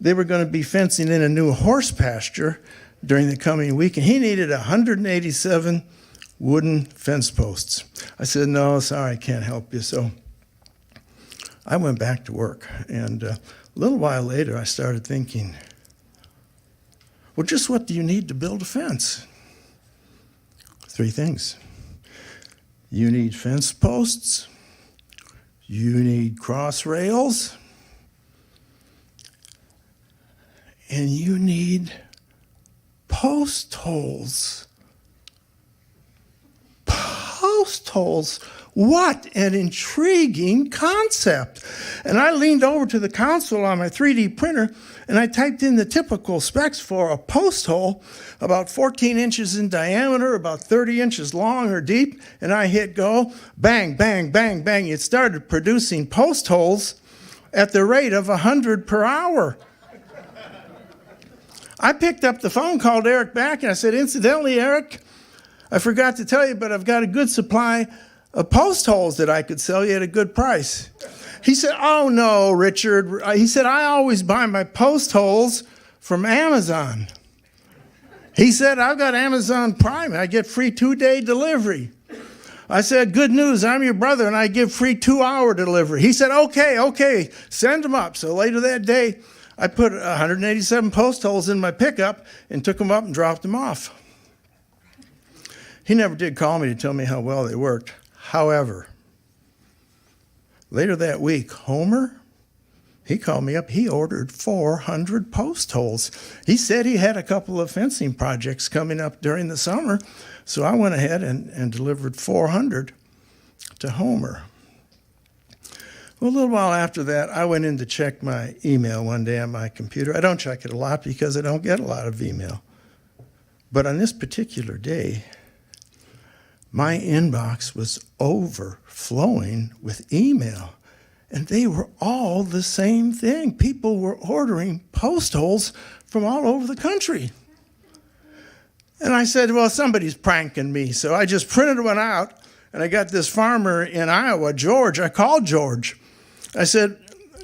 they were going to be fencing in a new horse pasture during the coming week, and he needed 187 wooden fence posts. I said, "No, sorry, I can't help you." So I went back to work, and a little while later I started thinking, well, just what do you need to build a fence? 3 things. You need fence posts, you need cross rails, and you need post holes. Post holes. What an intriguing concept. And I leaned over to the console on my 3D printer and I typed in the typical specs for a post hole, about 14 inches in diameter, about 30 inches long or deep, and I hit go. Bang, bang, bang, bang. It started producing post holes at the rate of 100 per hour. I picked up the phone, called Eric back, and I said, "Incidentally, Eric, I forgot to tell you, but I've got a good supply of post holes that I could sell you at a good price." He said, "Oh, no, Richard." He said, "I always buy my post holes from Amazon." He said, "I've got Amazon Prime. I get free 2-day delivery." I said, "Good news. I'm your brother, and I give free 2-hour delivery." He said, okay, send them up." So later that day, I put 187 post holes in my pickup and took them up and dropped them off. He never did call me to tell me how well they worked. However, later that week, Homer, he called me up. He ordered 400 post holes. He said he had a couple of fencing projects coming up during the summer, so I went ahead and delivered 400 to Homer. Well, a little while after that, I went in to check my email one day on my computer. I don't check it a lot because I don't get a lot of email. But on this particular day, my inbox was overflowing with email, and they were all the same thing. People were ordering post holes from all over the country. And I said, well, somebody's pranking me. So I just printed one out, and I got this farmer in Iowa, George. I called George. I said,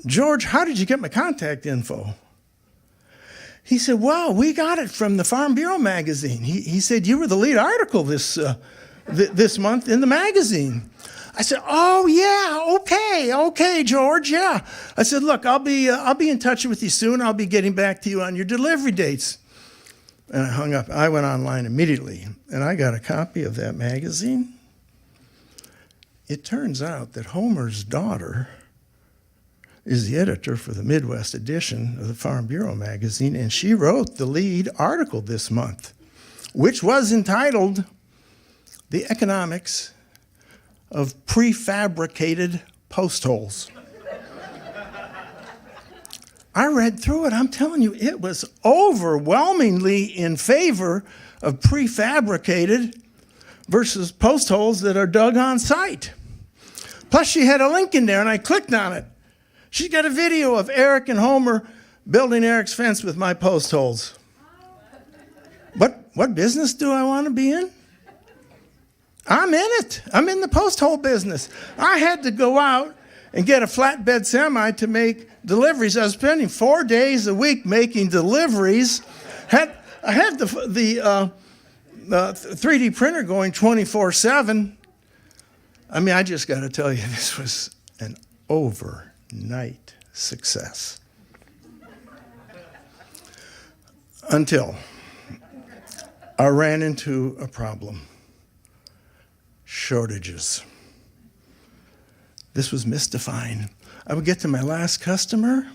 "George, how did you get my contact info?" He said, "Well, we got it from the Farm Bureau magazine." He said, "You were the lead article this month in the magazine." I said, "Oh yeah, okay, George, yeah." I said, "Look, I'll be in touch with you soon. I'll be getting back to you on your delivery dates." And I hung up. I went online immediately, and I got a copy of that magazine. It turns out that Homer's daughter is the editor for the Midwest edition of the Farm Bureau magazine, and she wrote the lead article this month, which was entitled "The Economics of Prefabricated Post Holes." I read through it. I'm telling you, it was overwhelmingly in favor of prefabricated versus post holes that are dug on site. Plus, she had a link in there, and I clicked on it. She's got a video of Eric and Homer building Eric's fence with my post holes. What business do I want to be in? I'm in it. I'm in the post hole business. I had to go out and get a flatbed semi to make deliveries. I was spending 4 days a week making deliveries. I had the 3D printer going 24/7. I mean, I just got to tell you, this was an overnight success. Until I ran into a problem. Shortages. This was mystifying. I would get to my last customer,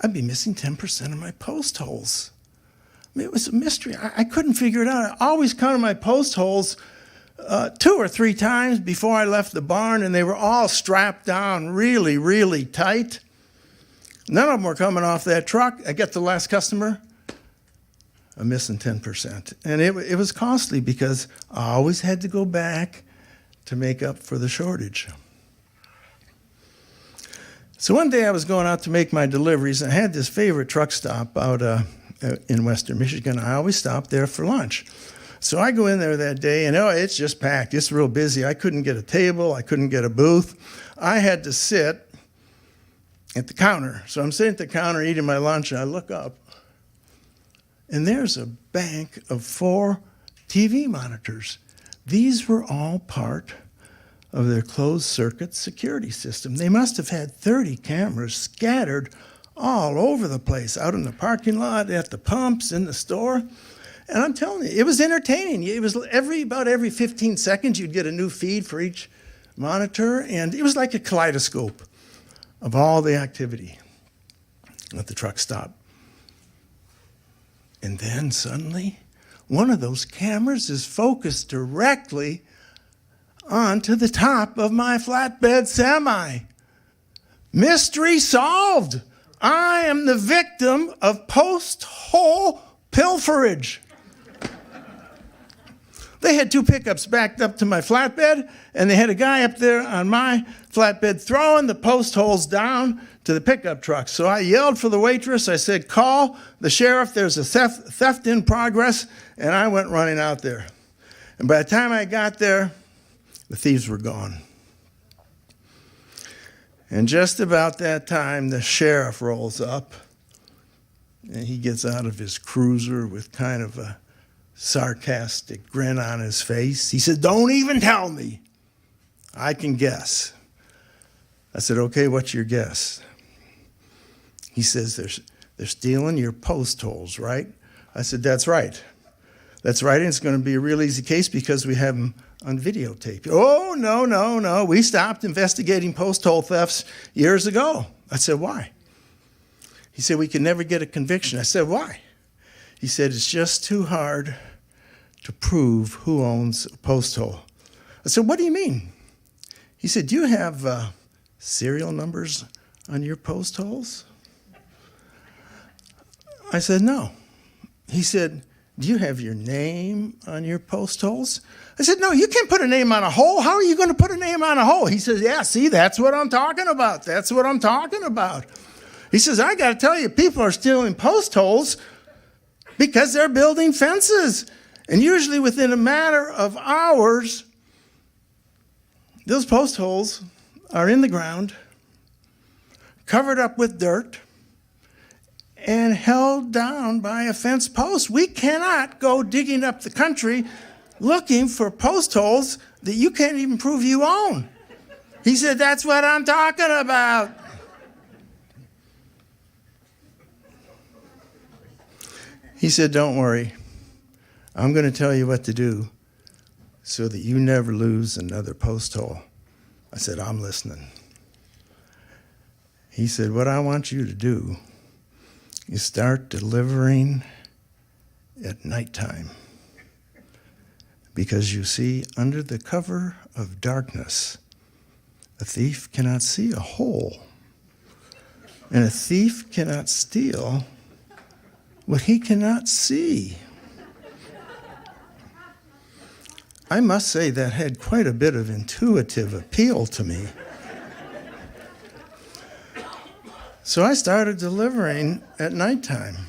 I'd be missing 10% of my post holes. I mean, it was a mystery. I couldn't figure it out. I always counted my post holes 2 or 3 times before I left the barn, and they were all strapped down really, really tight. None of them were coming off that truck. I get the last customer, I'm missing 10%. And it was costly because I always had to go back to make up for the shortage. So one day I was going out to make my deliveries, and I had this favorite truck stop out in western Michigan. I always stopped there for lunch. So I go in there that day, and it's just packed. It's real busy. I couldn't get a table. I couldn't get a booth. I had to sit at the counter. So I'm sitting at the counter eating my lunch, and I look up, and there's a bank of 4 TV monitors. These were all part of their closed-circuit security system. They must have had 30 cameras scattered all over the place, out in the parking lot, at the pumps, in the store. And I'm telling you, it was entertaining. It was about every 15 seconds you'd get a new feed for each monitor, and it was like a kaleidoscope of all the activity at the truck stop. And then suddenly, one of those cameras is focused directly onto the top of my flatbed semi. Mystery solved. I am the victim of post-hole pilferage. They had 2 pickups backed up to my flatbed, and they had a guy up there on my flatbed throwing the post holes down to the pickup truck. So I yelled for the waitress. I said, "Call the sheriff. There's a theft in progress." And I went running out there. And by the time I got there, the thieves were gone. And just about that time, the sheriff rolls up, and he gets out of his cruiser with kind of a sarcastic grin on his face. He said, "Don't even tell me. I can guess." I said, "Okay, what's your guess?" He says, they're stealing your post holes, right? I said, "That's right. That's right, and it's going to be a real easy case because we have them on videotape." "Oh, no. We stopped investigating post hole thefts years ago." I said, "Why?" He said, "We can never get a conviction." I said, "Why?" He said, "It's just too hard to prove who owns a post hole." I said, "What do you mean?" He said, "Do you have serial numbers on your post holes?" I said, "No." He said, "Do you have your name on your post holes?" I said, "No, you can't put a name on a hole. How are you going to put a name on a hole?" He says, "Yeah, see, that's what I'm talking about. That's what I'm talking about." He says, "I got to tell you, people are stealing post holes because they're building fences. And usually within a matter of hours, those post holes are in the ground, covered up with dirt, and held down by a fence post. We cannot go digging up the country looking for post holes that you can't even prove you own." He said, "That's what I'm talking about." He said, "Don't worry. I'm going to tell you what to do so that you never lose another post hole." I said, "I'm listening." He said, "What I want you to do is start delivering at nighttime. Because you see, under the cover of darkness, a thief cannot see a hole. And a thief cannot steal what he cannot see." I must say that had quite a bit of intuitive appeal to me. So I started delivering at nighttime.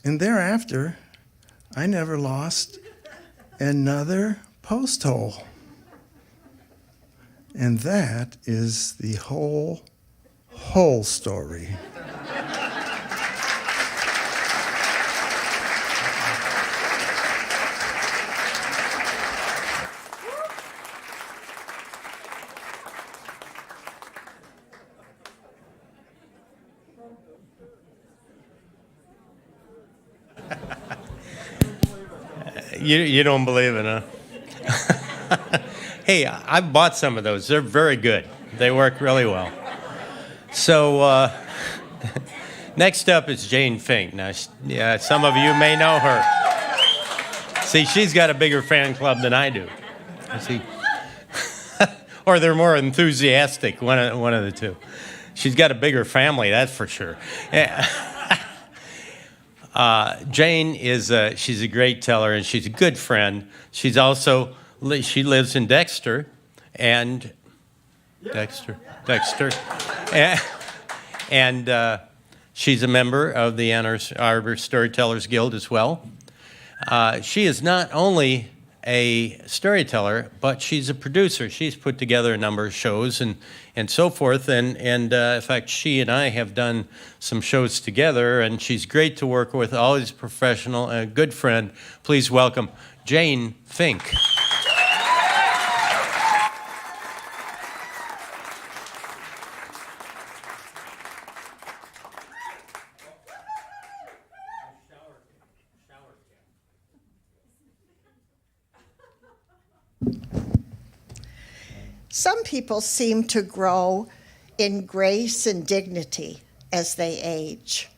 And thereafter, I never lost another post hole. And that is the whole story. You don't believe it, huh? Hey, I bought some of those. They're very good. They work really well. So next up is Jane Fink. Now, yeah, some of you may know her. See, she's got a bigger fan club than I do. See, or they're more enthusiastic. One of the two. She's got a bigger family, that's for sure. Jane is she's a great teller, and she's a good friend. She lives in Dexter, and and she's a member of the Ann Arbor Storytellers Guild as well. She is not only a storyteller, but she's a producer. She's put together a number of shows and so forth. And in fact, she and I have done some shows together, and she's great to work with, always professional, a good friend. Please welcome Jane Fink. Some people seem to grow in grace and dignity as they age.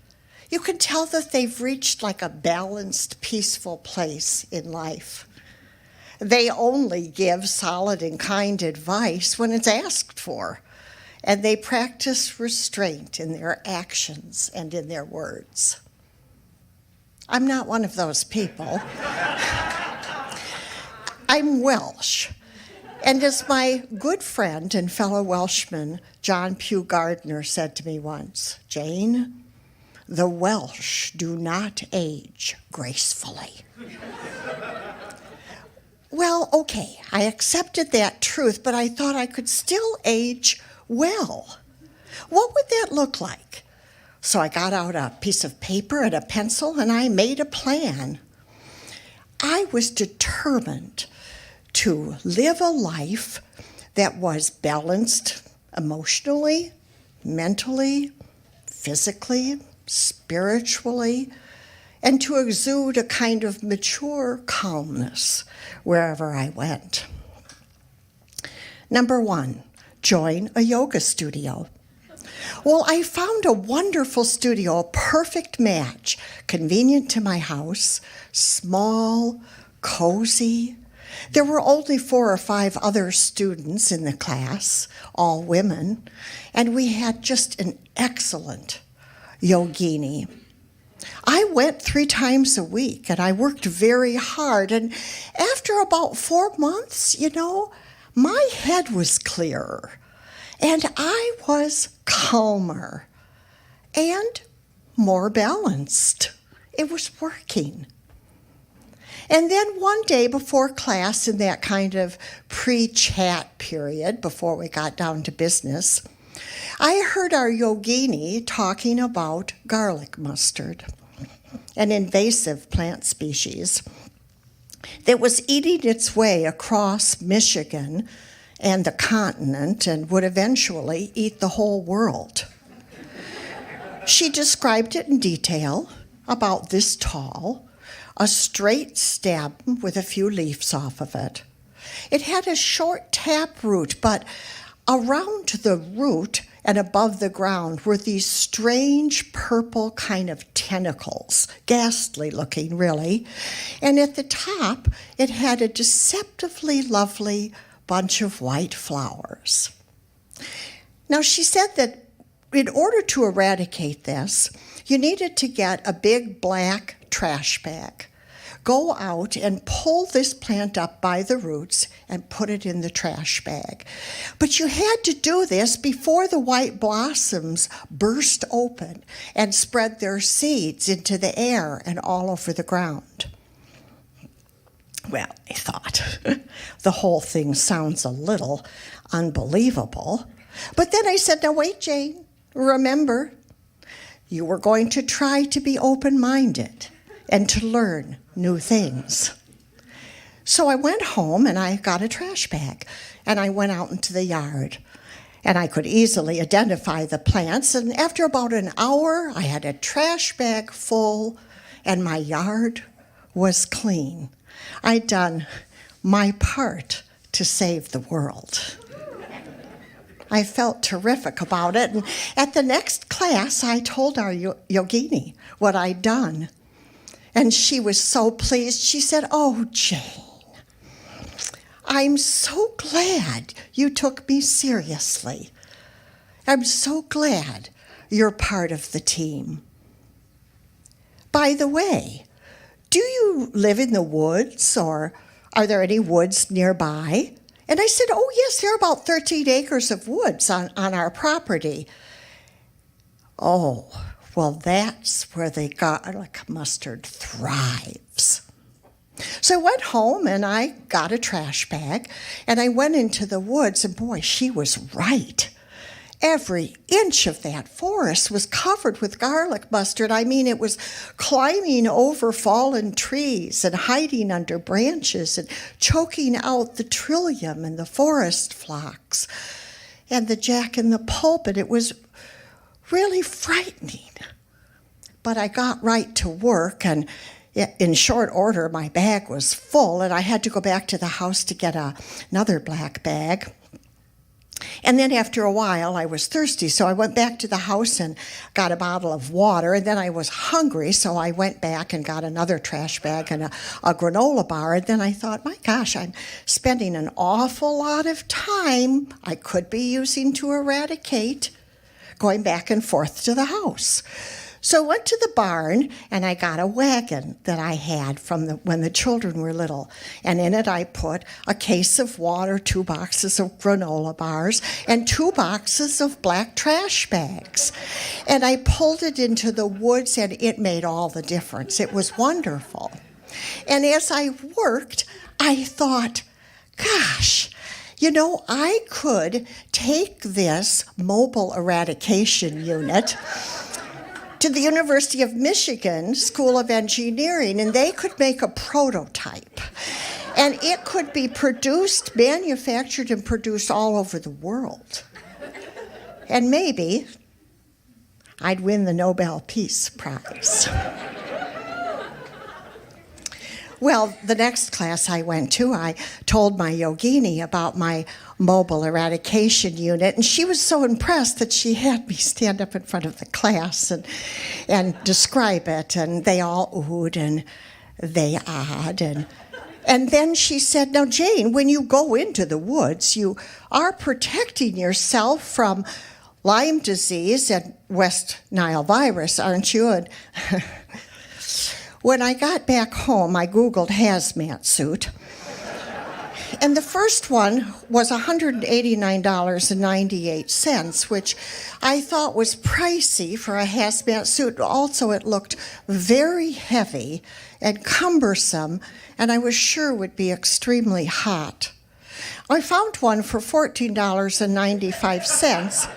You can tell that they've reached like a balanced, peaceful place in life. They only give solid and kind advice when it's asked for, and they practice restraint in their actions and in their words. I'm not one of those people. I'm Welsh. And as my good friend and fellow Welshman, John Pugh Gardner, said to me once, Jane, the Welsh do not age gracefully. Well, okay, I accepted that truth, but I thought I could still age well. What would that look like? So I got out a piece of paper and a pencil, and I made a plan. I was determined to live a life that was balanced emotionally, mentally, physically, spiritually, and to exude a kind of mature calmness wherever I went. Number 1, join a yoga studio. Well, I found a wonderful studio, a perfect match, convenient to my house, small, cozy. There were only 4 or 5 other students in the class, all women, and we had just an excellent yogini. I went 3 times a week, and I worked very hard, and after about 4 months, my head was clearer, and I was calmer and more balanced. It was working. And then one day before class, in that kind of pre-chat period, before we got down to business, I heard our yogini talking about garlic mustard, an invasive plant species that was eating its way across Michigan and the continent and would eventually eat the whole world. She described it in detail, about this tall, a straight stem with a few leaves off of it. It had a short tap root, but around the root and above the ground were these strange purple kind of tentacles, ghastly looking really. And at the top, it had a deceptively lovely bunch of white flowers. Now, she said that in order to eradicate this, you needed to get a big black trash bag, go out and pull this plant up by the roots and put it in the trash bag. But you had to do this before the white blossoms burst open and spread their seeds into the air and all over the ground. Well, I thought, the whole thing sounds a little unbelievable. But then I said, now wait, Jane, remember, you were going to try to be open-minded and to learn new things. So I went home and I got a trash bag and I went out into the yard. And I could easily identify the plants. And after about an hour, I had a trash bag full and my yard was clean. I'd done my part to save the world. I felt terrific about it. And at the next class, I told our yogini what I'd done. And she was so pleased. She said, "Oh, Jane, I'm so glad you took me seriously. I'm so glad you're part of the team. By the way, do you live in the woods, or are there any woods nearby?" And I said, "Oh, yes, there are about 13 acres of woods on our property." "Oh, well, that's where the garlic mustard thrives." So I went home and I got a trash bag and I went into the woods, and boy, she was right. Every inch of that forest was covered with garlic mustard. I mean, it was climbing over fallen trees and hiding under branches and choking out the trillium and the forest phlox and the jack in the pulpit. It was really frightening. But I got right to work, and in short order, my bag was full, and I had to go back to the house to get another black bag. And then after a while, I was thirsty, so I went back to the house and got a bottle of water, and then I was hungry, so I went back and got another trash bag and a granola bar, and then I thought, my gosh, I'm spending an awful lot of time I could be using to eradicate going back and forth to the house. So I went to the barn, and I got a wagon that I had from when the children were little. And in it I put a case of water, 2 boxes of granola bars, and 2 boxes of black trash bags. And I pulled it into the woods, and it made all the difference. It was wonderful. And as I worked, I thought, gosh, you know, I could take this mobile eradication unit to the University of Michigan School of Engineering, and they could make a prototype. And it could be produced, manufactured, and produced all over the world. And maybe I'd win the Nobel Peace Prize. Well, the next class I went to, I told my yogini about my mobile eradication unit, and she was so impressed that she had me stand up in front of the class and describe it, and they all oohed and they ahed, and then she said, "Now, Jane, when you go into the woods, you are protecting yourself from Lyme disease and West Nile virus, aren't you?" And when I got back home, I Googled hazmat suit. And the first one was $189.98, which I thought was pricey for a hazmat suit. Also, it looked very heavy and cumbersome, and I was sure would be extremely hot. I found one for $14.95.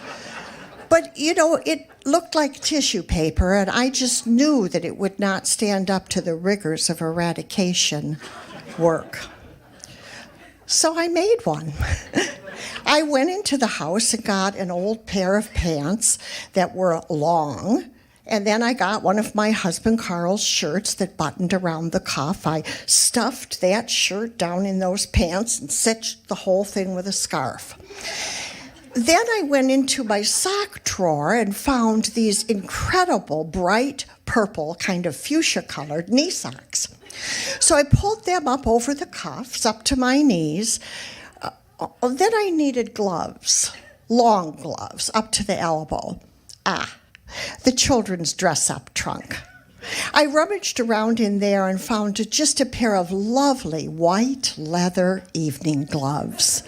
But, you know, it looked like tissue paper, and I just knew that it would not stand up to the rigors of eradication work. So I made one. I went into the house and got an old pair of pants that were long, and then I got one of my husband Carl's shirts that buttoned around the cuff. I stuffed that shirt down in those pants and stitched the whole thing with a scarf. Then I went into my sock drawer and found these incredible bright purple, kind of fuchsia-colored knee socks. So I pulled them up over the cuffs, up to my knees. Then I needed gloves, long gloves, up to the elbow. The children's dress-up trunk. I rummaged around in there and found just a pair of lovely white leather evening gloves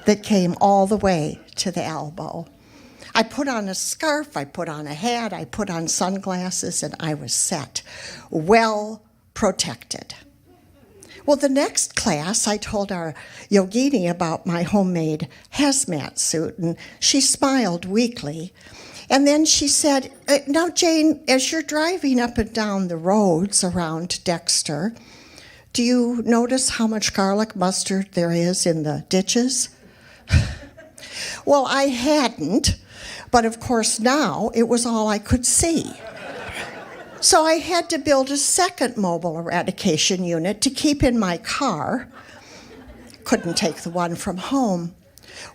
that came all the way to the elbow. I put on a scarf, I put on a hat, I put on sunglasses, and I was set, well protected. Well, the next class, I told our yogini about my homemade hazmat suit, and she smiled weakly. And then she said, now, Jane, as you're driving up and down the roads around Dexter, do you notice how much garlic mustard there is in the ditches? Well, I hadn't, but of course now it was all I could see. So I had to build a second mobile eradication unit to keep in my car. Couldn't take the one from home.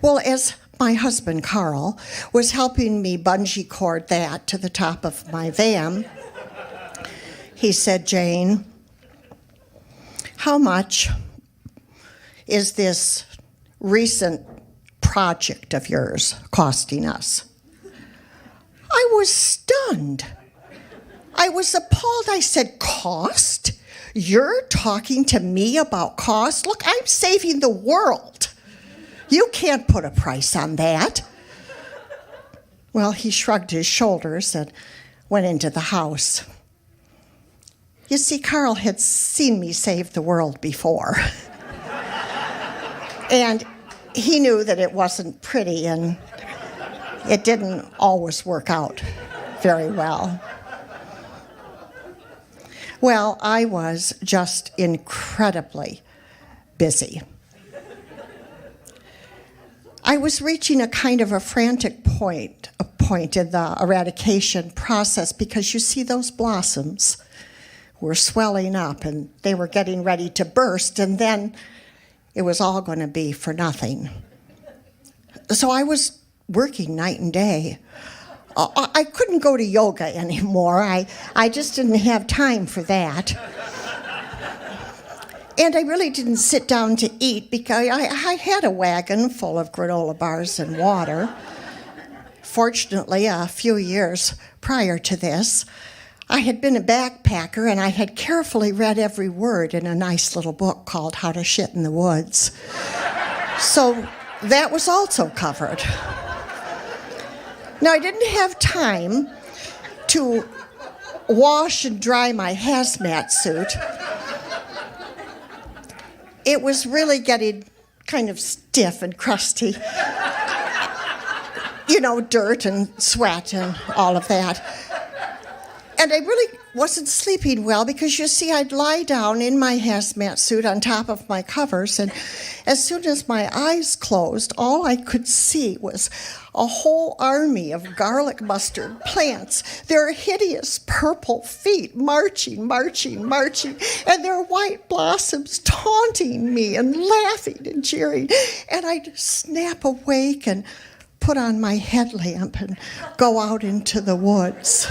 Well, as my husband, Carl, was helping me bungee cord that to the top of my van, he said, Jane, how much is this recent project of yours costing us? I was stunned. I was appalled. I said, cost? You're talking to me about cost? Look, I'm saving the world. You can't put a price on that. Well, he shrugged his shoulders and went into the house. You see, Carl had seen me save the world before. And he knew that it wasn't pretty and it didn't always work out very well. Well, I was just incredibly busy. I was reaching a kind of a frantic point in the eradication process because you see those blossoms were swelling up and they were getting ready to burst, and then it was all going to be for nothing. So I was working night and day. I couldn't go to yoga anymore. I just didn't have time for that. And I really didn't sit down to eat because I had a wagon full of granola bars and water. Fortunately, a few years prior to this, I had been a backpacker and I had carefully read every word in a nice little book called How to Shit in the Woods. So that was also covered. Now, I didn't have time to wash and dry my hazmat suit. It was really getting kind of stiff and crusty. You know, dirt and sweat and all of that. And I really wasn't sleeping well because, you see, I'd lie down in my hazmat suit on top of my covers, and as soon as my eyes closed, all I could see was a whole army of garlic mustard plants, their hideous purple feet marching, and their white blossoms taunting me and laughing and cheering. And I'd snap awake and put on my headlamp and go out into the woods.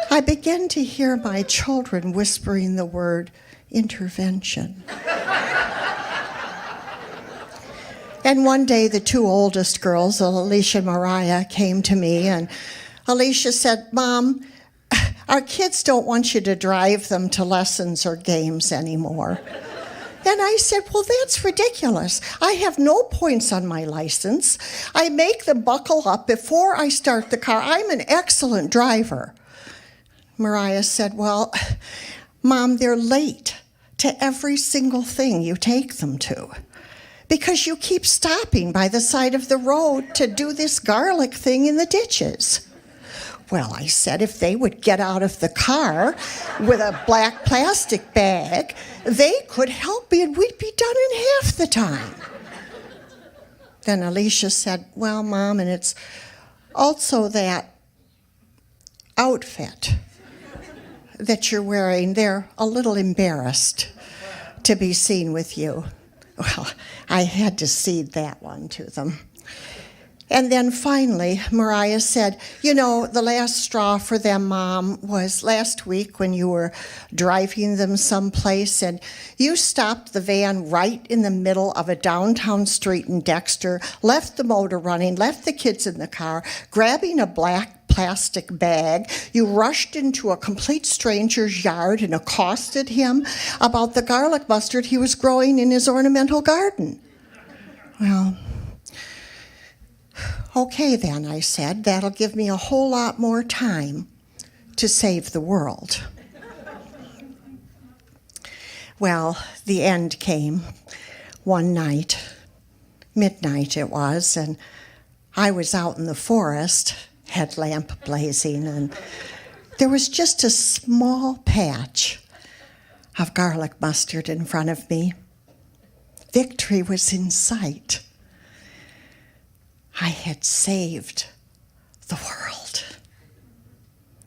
I began to hear my children whispering the word intervention. And one day, the two oldest girls, Alicia and Mariah, came to me, and Alicia said, Mom, our kids don't want you to drive them to lessons or games anymore. And I said, well, that's ridiculous. I have no points on my license. I make them buckle up before I start the car. I'm an excellent driver. Mariah said, well, Mom, they're late to every single thing you take them to because you keep stopping by the side of the road to do this garlic thing in the ditches. Well, I said, if they would get out of the car with a black plastic bag, they could help me and we'd be done in half the time. Then Alicia said, well, Mom, and it's also that outfit that you're wearing, they're a little embarrassed to be seen with you. Well, I had to cede that one to them. And then finally, Mariah said, you know, the last straw for them, Mom, was last week when you were driving them someplace and you stopped the van right in the middle of a downtown street in Dexter, left the motor running, left the kids in the car, grabbing a black plastic bag. You rushed into a complete stranger's yard and accosted him about the garlic mustard he was growing in his ornamental garden. Well, okay then, I said, that'll give me a whole lot more time to save the world. Well, the end came one night, midnight it was, and I was out in the forest, headlamp blazing, and there was just a small patch of garlic mustard in front of me. Victory was in sight. I had saved the world.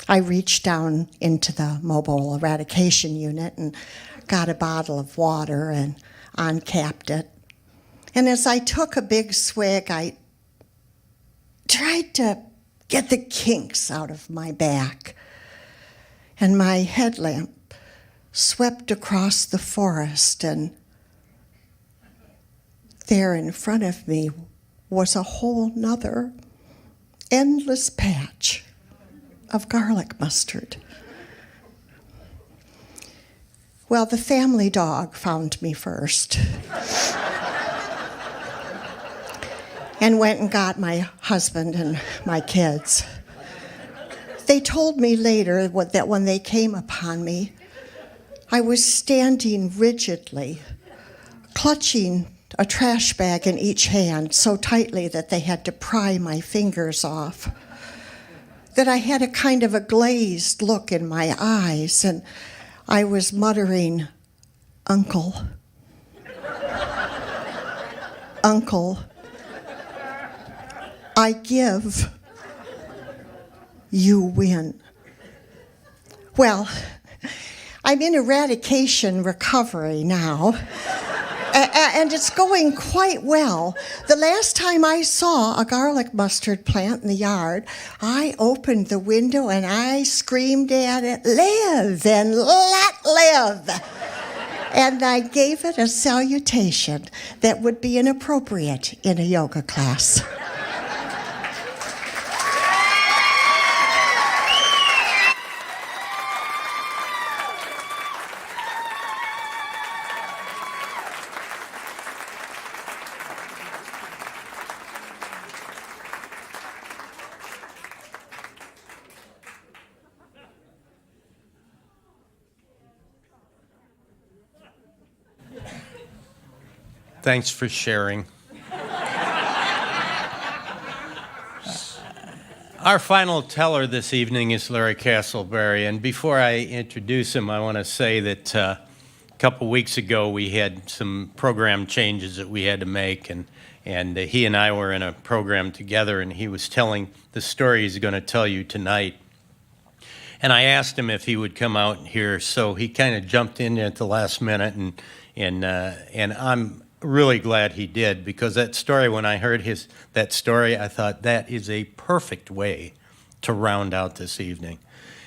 I reached down into the mobile eradication unit and got a bottle of water and uncapped it. And as I took a big swig, I tried to get the kinks out of my back. And my headlamp swept across the forest, and there in front of me was a whole nother endless patch of garlic mustard. Well, the family dog found me first and went and got my husband and my kids. They told me later that when they came upon me, I was standing rigidly, clutching a trash bag in each hand so tightly that they had to pry my fingers off, that I had a kind of a glazed look in my eyes, and I was muttering, "Uncle, Uncle, I give, you win." Well, I'm in eradication recovery now, and it's going quite well. The last time I saw a garlic mustard plant in the yard, I opened the window and I screamed at it, "Live and let live!" And I gave it a salutation that would be inappropriate in a yoga class. Thanks for sharing. Our final teller this evening is Larry Castleberry, and before I introduce him, I want to say that a couple weeks ago we had some program changes that we had to make, and he and I were in a program together, and he was telling the story he's going to tell you tonight. And I asked him if he would come out here, so he kind of jumped in at the last minute, and I'm really glad he did, because that story, when I heard that story, I thought that is a perfect way to round out this evening.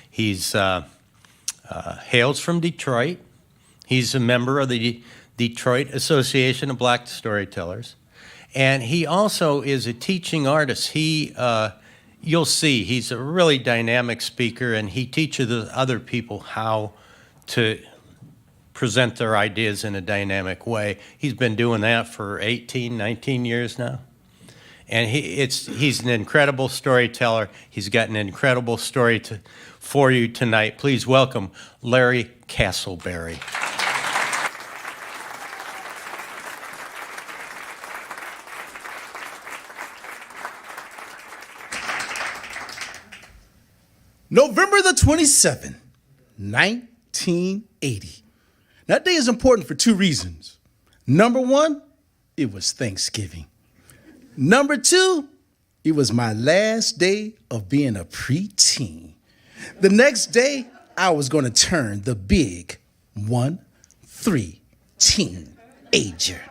He's hails from Detroit. He's a member of the Detroit Association of Black Storytellers, and he also is a teaching artist. You'll see, he's a really dynamic speaker, and he teaches other people how to present their ideas in a dynamic way. He's been doing that for 18, 19 years now. And he's an incredible storyteller. He's got an incredible story for you tonight. Please welcome Larry Castleberry. November the 27th, 1980. That day is important for two reasons. Number one, it was Thanksgiving. Number two, it was my last day of being a preteen. The next day, I was going to turn the big 1-3 teenager.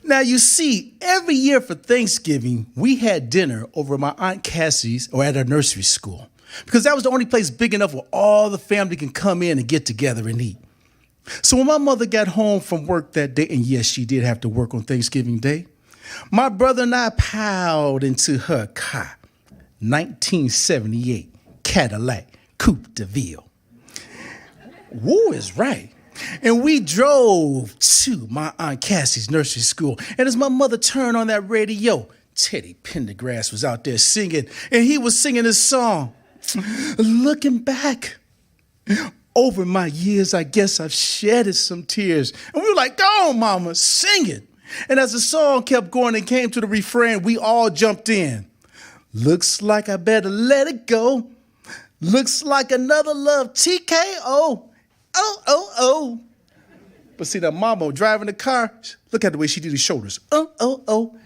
Now, you see, every year for Thanksgiving, we had dinner over at my Aunt Cassie's or at our nursery school, because that was the only place big enough where all the family can come in and get together and eat. So when my mother got home from work that day, and yes, she did have to work on Thanksgiving Day, my brother and I piled into her car, 1978 Cadillac Coupe de Ville. Woo is right. And we drove to my Aunt Cassie's nursery school. And as my mother turned on that radio, Teddy Pendergrass was out there singing, and he was singing this song. Looking back Over my years, I guess I've shedded some tears. And we were like, go on, mama, sing it. And as the song kept going and came to the refrain, we all jumped in. Looks like I better let it go. Looks like another love TKO. Oh, oh, oh. But see, that mama driving the car, look at the way she did his shoulders. Oh, oh, oh.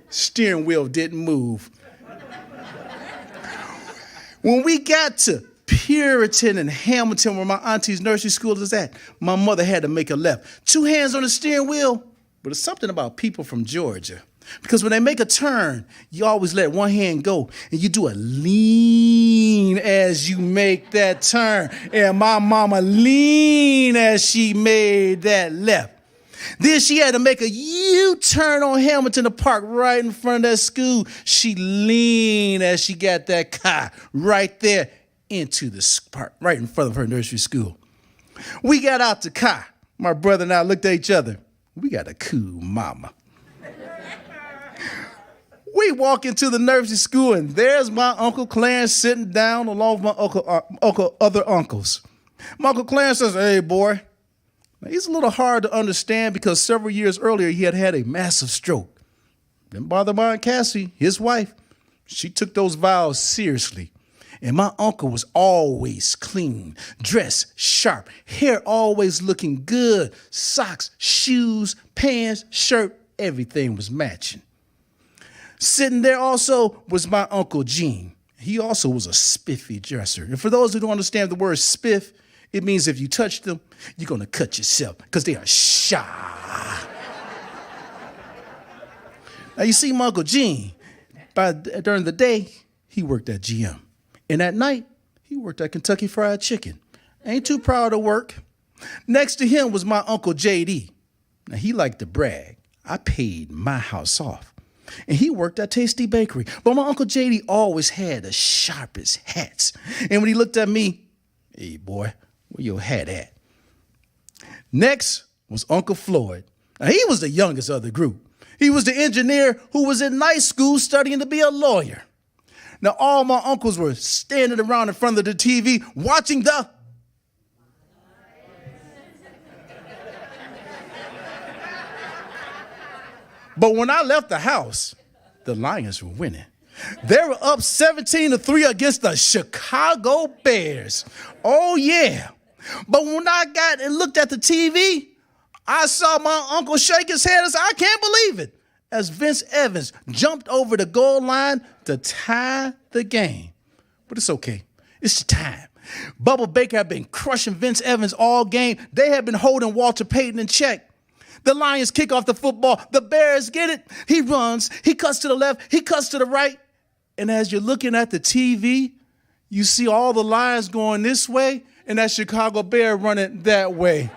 Steering wheel didn't move. When we got to Puritan and Hamilton, where my auntie's nursery school is at, my mother had to make a left. 2 hands on the steering wheel, but it's something about people from Georgia. Because when they make a turn, you always let one hand go, and you do a lean as you make that turn. And my mama leaned as she made that left. Then she had to make a U-turn on Hamilton to park right in front of that school. She leaned as she got that car right there into the park, right in front of her nursery school. We got out the car. My brother and I looked at each other. We got a cool mama. We walk into the nursery school, and there's my Uncle Clarence sitting down along with my other uncles. My Uncle Clarence says, hey, boy. Now, he's a little hard to understand because several years earlier, he had a massive stroke. Didn't bother my Aunt Cassie, his wife. She took those vows seriously. And my uncle was always clean, dressed sharp, hair always looking good, socks, shoes, pants, shirt, everything was matching. Sitting there also was my Uncle Gene. He also was a spiffy dresser. And for those who don't understand the word spiff, it means if you touch them, you're going to cut yourself because they are shy. Now, you see, my Uncle Gene, during the day, he worked at GM. And at night, he worked at Kentucky Fried Chicken. Ain't too proud of work. Next to him was my Uncle JD. Now, he liked to brag. I paid my house off. And he worked at Tasty Bakery. But my Uncle JD always had the sharpest hats. And when he looked at me, hey, boy, where your hat at? Next was Uncle Floyd. Now, he was the youngest of the group. He was the engineer who was in night school studying to be a lawyer. Now, all my uncles were standing around in front of the TV watching the... But when I left the house, the Lions were winning. They were up 17-3 against the Chicago Bears. Oh, yeah. But when I got and looked at the TV, I saw my uncle shake his head and say, I can't believe it, as Vince Evans jumped over the goal line to tie the game. But it's okay. It's time. Bubba Baker had been crushing Vince Evans all game. They had been holding Walter Payton in check. The Lions kick off the football. The Bears get it. He runs. He cuts to the left. He cuts to the right. And as you're looking at the TV, you see all the Lions going this way and that Chicago Bear running that way.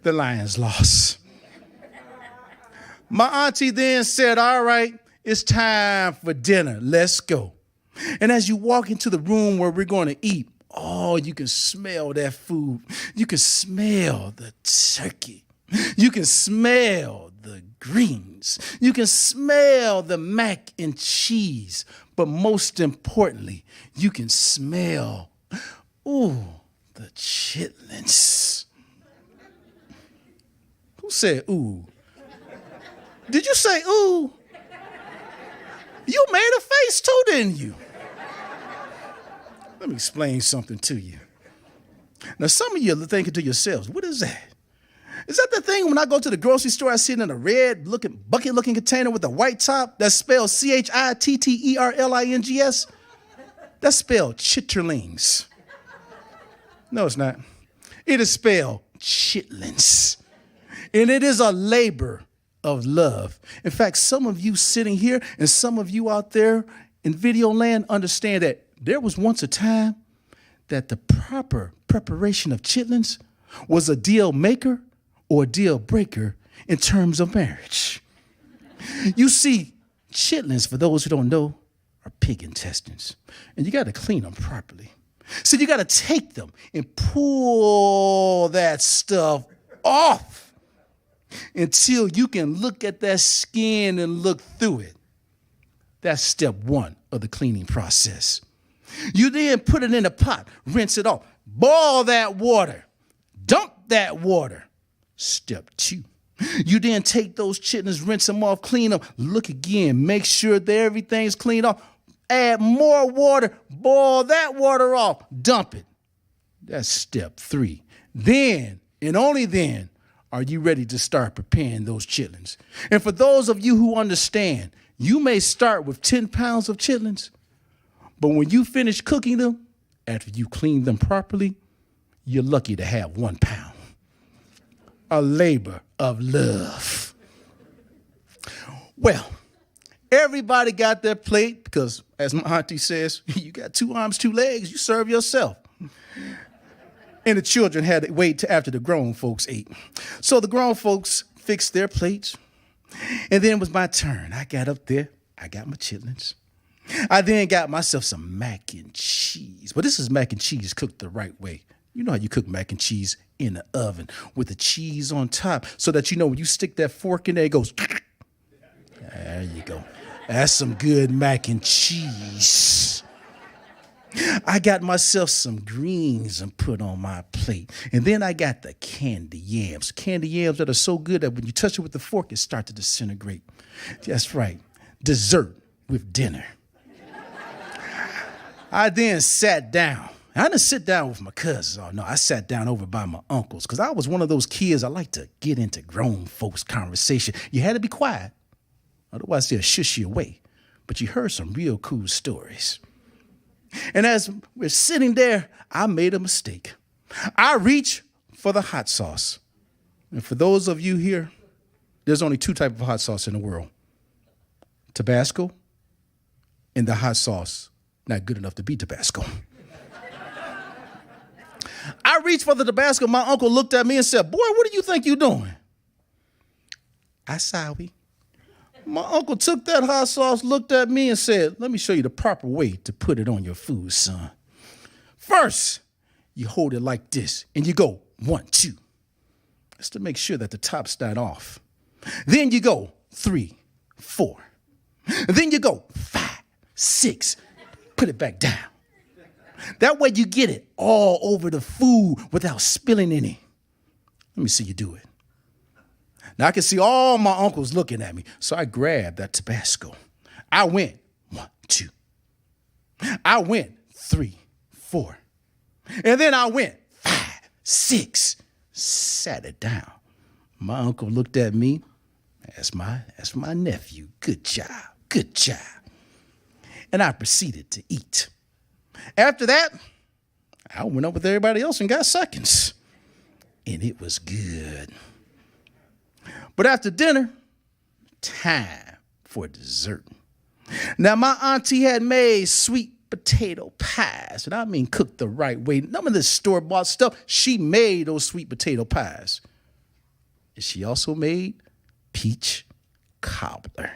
The Lions lost. My auntie then said, all right, it's time for dinner. Let's go. And as you walk into the room where we're going to eat, oh, you can smell that food. You can smell the turkey. You can smell the greens. You can smell the mac and cheese. But most importantly, you can smell, ooh, the chitlins. Who said ooh? Did you say ooh? You made a face too, didn't you? Let me explain something to you. Now, some of you are thinking to yourselves, what is that? Is that the thing when I go to the grocery store, I see it in a red bucket-looking container with a white top that's spelled Chitterlings? That's spelled chitterlings. No, it's not. It is spelled chitlins. And it is a labor of love. In fact, some of you sitting here and some of you out there in video land understand that there was once a time that the proper preparation of chitlins was a deal maker or a deal breaker in terms of marriage. You see, chitlins, for those who don't know, are pig intestines, and you got to clean them properly. So you got to take them and pull that stuff off until you can look at that skin and look through it. That's step one of the cleaning process. You then put it in a pot, rinse it off, boil that water, dump that water. Step 2. You then take those chitlins, rinse them off, clean them, look again, make sure that everything's cleaned off. Add more water, boil that water off, dump it. That's step 3. Then, and only then, are you ready to start preparing those chitlins. And for those of you who understand, you may start with 10 pounds of chitlins, but when you finish cooking them, after you clean them properly, you're lucky to have 1 pound. A labor of love. Well, everybody got their plate because, as my auntie says, you got 2 arms, 2 legs, you serve yourself. And the children had to wait till after the grown folks ate. So the grown folks fixed their plates. And then it was my turn. I got up there. I got my chitlins. I then got myself some mac and cheese. But this is mac and cheese cooked the right way. You know how you cook mac and cheese in the oven with the cheese on top so that you know when you stick that fork in there, it goes. There you go. That's some good mac and cheese. I got myself some greens and put on my plate. And then I got the candy yams. Candy yams that are so good that when you touch it with the fork, it starts to disintegrate. That's right. Dessert with dinner. I then sat down. I didn't sit down with my cousins. Oh, no, I sat down over by my uncles because I was one of those kids. I like to get into grown folks' conversation. You had to be quiet. Otherwise, they'll shush you away. But you heard some real cool stories. And as we're sitting there, I made a mistake. I reached for the hot sauce. And for those of you here, there's only 2 types of hot sauce in the world. Tabasco and the hot sauce not good enough to be Tabasco. I reached for the Tabasco. My uncle looked at me and said, "Boy, what do you think you're doing?" I sorry. My uncle took that hot sauce, looked at me and said, "Let me show you the proper way to put it on your food, son. First, you hold it like this and you go 1, 2. That's to make sure that the top's not off. Then you go 3, 4. And then you go 5, 6. Put it back down. That way you get it all over the food without spilling any. Let me see you do it." Now I can see all my uncles looking at me, so I grabbed that Tabasco. I went 1, 2. I went 3, 4. And then I went 5, 6. Sat it down. My uncle looked at me. That's my nephew. Good job. Good job. And I proceeded to eat. After that, I went up with everybody else and got seconds. And it was good. But after dinner, time for dessert. Now, my auntie had made sweet potato pies, and I mean cooked the right way. None of this store-bought stuff. She made those sweet potato pies. And she also made peach cobbler,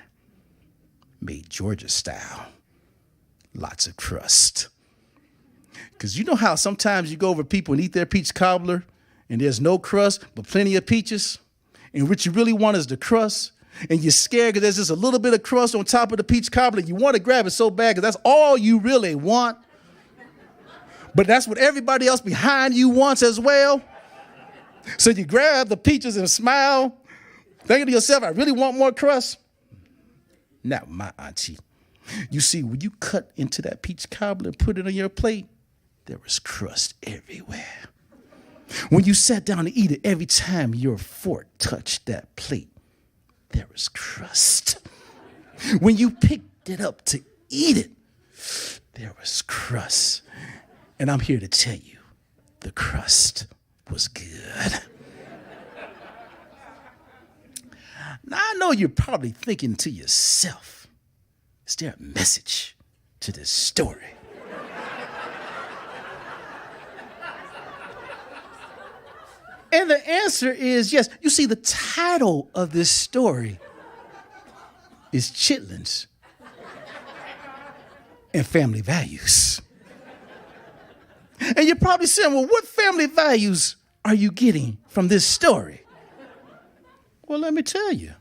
made Georgia style. Lots of crust. Because you know how sometimes you go over people and eat their peach cobbler and there's no crust but plenty of peaches? And what you really want is the crust. And you're scared because there's just a little bit of crust on top of the peach cobbler. You want to grab it so bad because that's all you really want. But that's what everybody else behind you wants as well. So you grab the peaches and smile, thinking to yourself, "I really want more crust." Not my auntie. You see, when you cut into that peach cobbler and put it on your plate, there was crust everywhere. When you sat down to eat it, every time your fork touched that plate, there was crust. When you picked it up to eat it, there was crust. And I'm here to tell you, the crust was good. Now, I know you're probably thinking to yourself, is there a message to this story? And the answer is yes. You see, the title of this story is Chitlins and Family Values. And you're probably saying, well, what family values are you getting from this story? Well, let me tell you.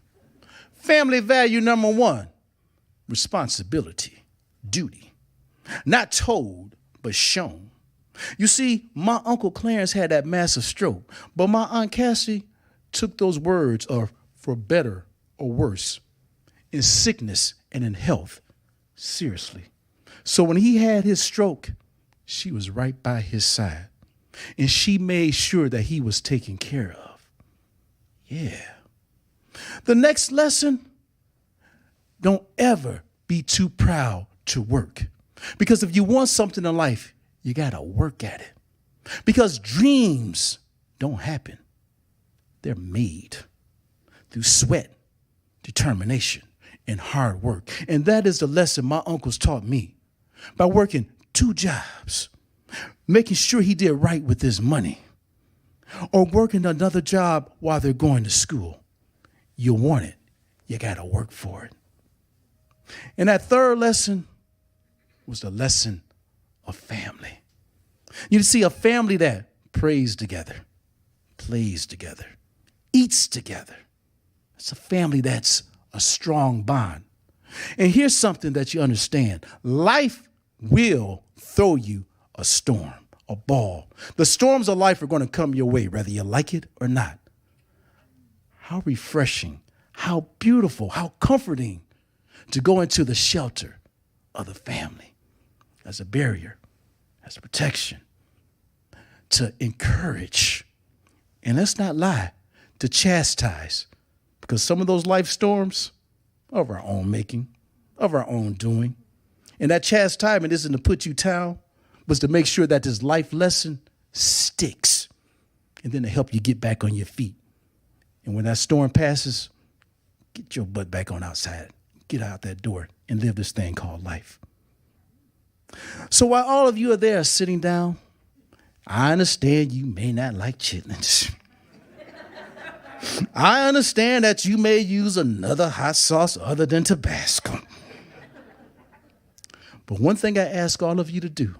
Family value number 1, responsibility, duty. Not told, but shown. You see, my Uncle Clarence had that massive stroke, but my Aunt Cassie took those words of for better or worse, in sickness and in health, seriously. So when he had his stroke, she was right by his side, and she made sure that he was taken care of. Yeah. The next lesson, don't ever be too proud to work. Because if you want something in life, you got to work at it. Because dreams don't happen. They're made through sweat, determination, and hard work. And that is the lesson my uncles taught me. By working 2 jobs, making sure he did right with his money, or working another job while they're going to school. You want it, you got to work for it. And that third lesson was the lesson of family. You see, a family that prays together, plays together, eats together. It's a family that's a strong bond. And here's something that you understand. Life will throw you a storm, a ball. The storms of life are going to come your way, whether you like it or not. How refreshing, how beautiful, how comforting to go into the shelter of the family as a barrier, as a protection, to encourage, and let's not lie, to chastise, because some of those life storms are of our own making, of our own doing. And that chastisement isn't to put you down, but to make sure that this life lesson sticks, and then to help you get back on your feet. And when that storm passes, get your butt back on outside, get out that door, and live this thing called life. So while all of you are there sitting down, I understand you may not like chitlins. I understand that you may use another hot sauce other than Tabasco. But one thing I ask all of you to do,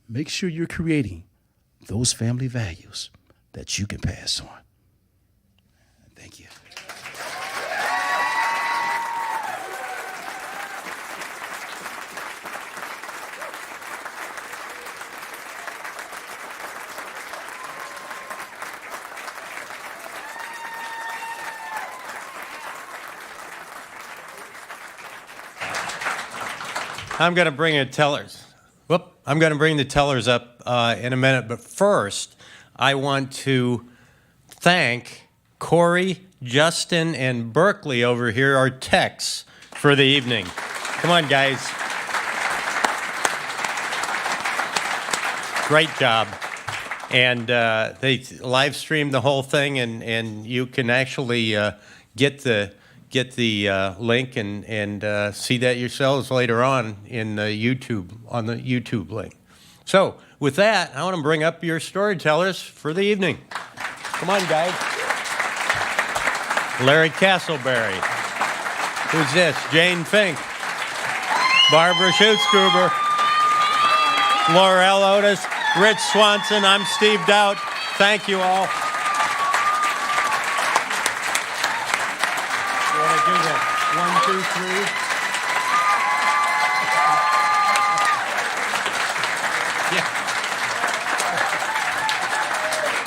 make sure you're creating those family values that you can pass on. Thank you. I'm going to bring the tellers. I'm going to bring the tellers up in a minute, but first, I want to thank Corey, Justin, and Berkeley over here, our techs, for the evening. Come on, guys. Great job. And they live streamed the whole thing, and you can actually get the link and see that yourselves later on in the YouTube link. So with that, I want to bring up your storytellers for the evening. Come on, guys. Larry Castleberry. Who's this? Jane Fink. Barbara Schutzgruber. Lorelle Otis. Rich Swanson. I'm Steve Daut. Thank you all. You want to do that? 1, 2, 3. Yeah.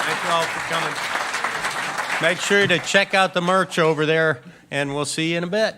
Thank you all for coming. Make sure to check out the merch over there, and we'll see you in a bit.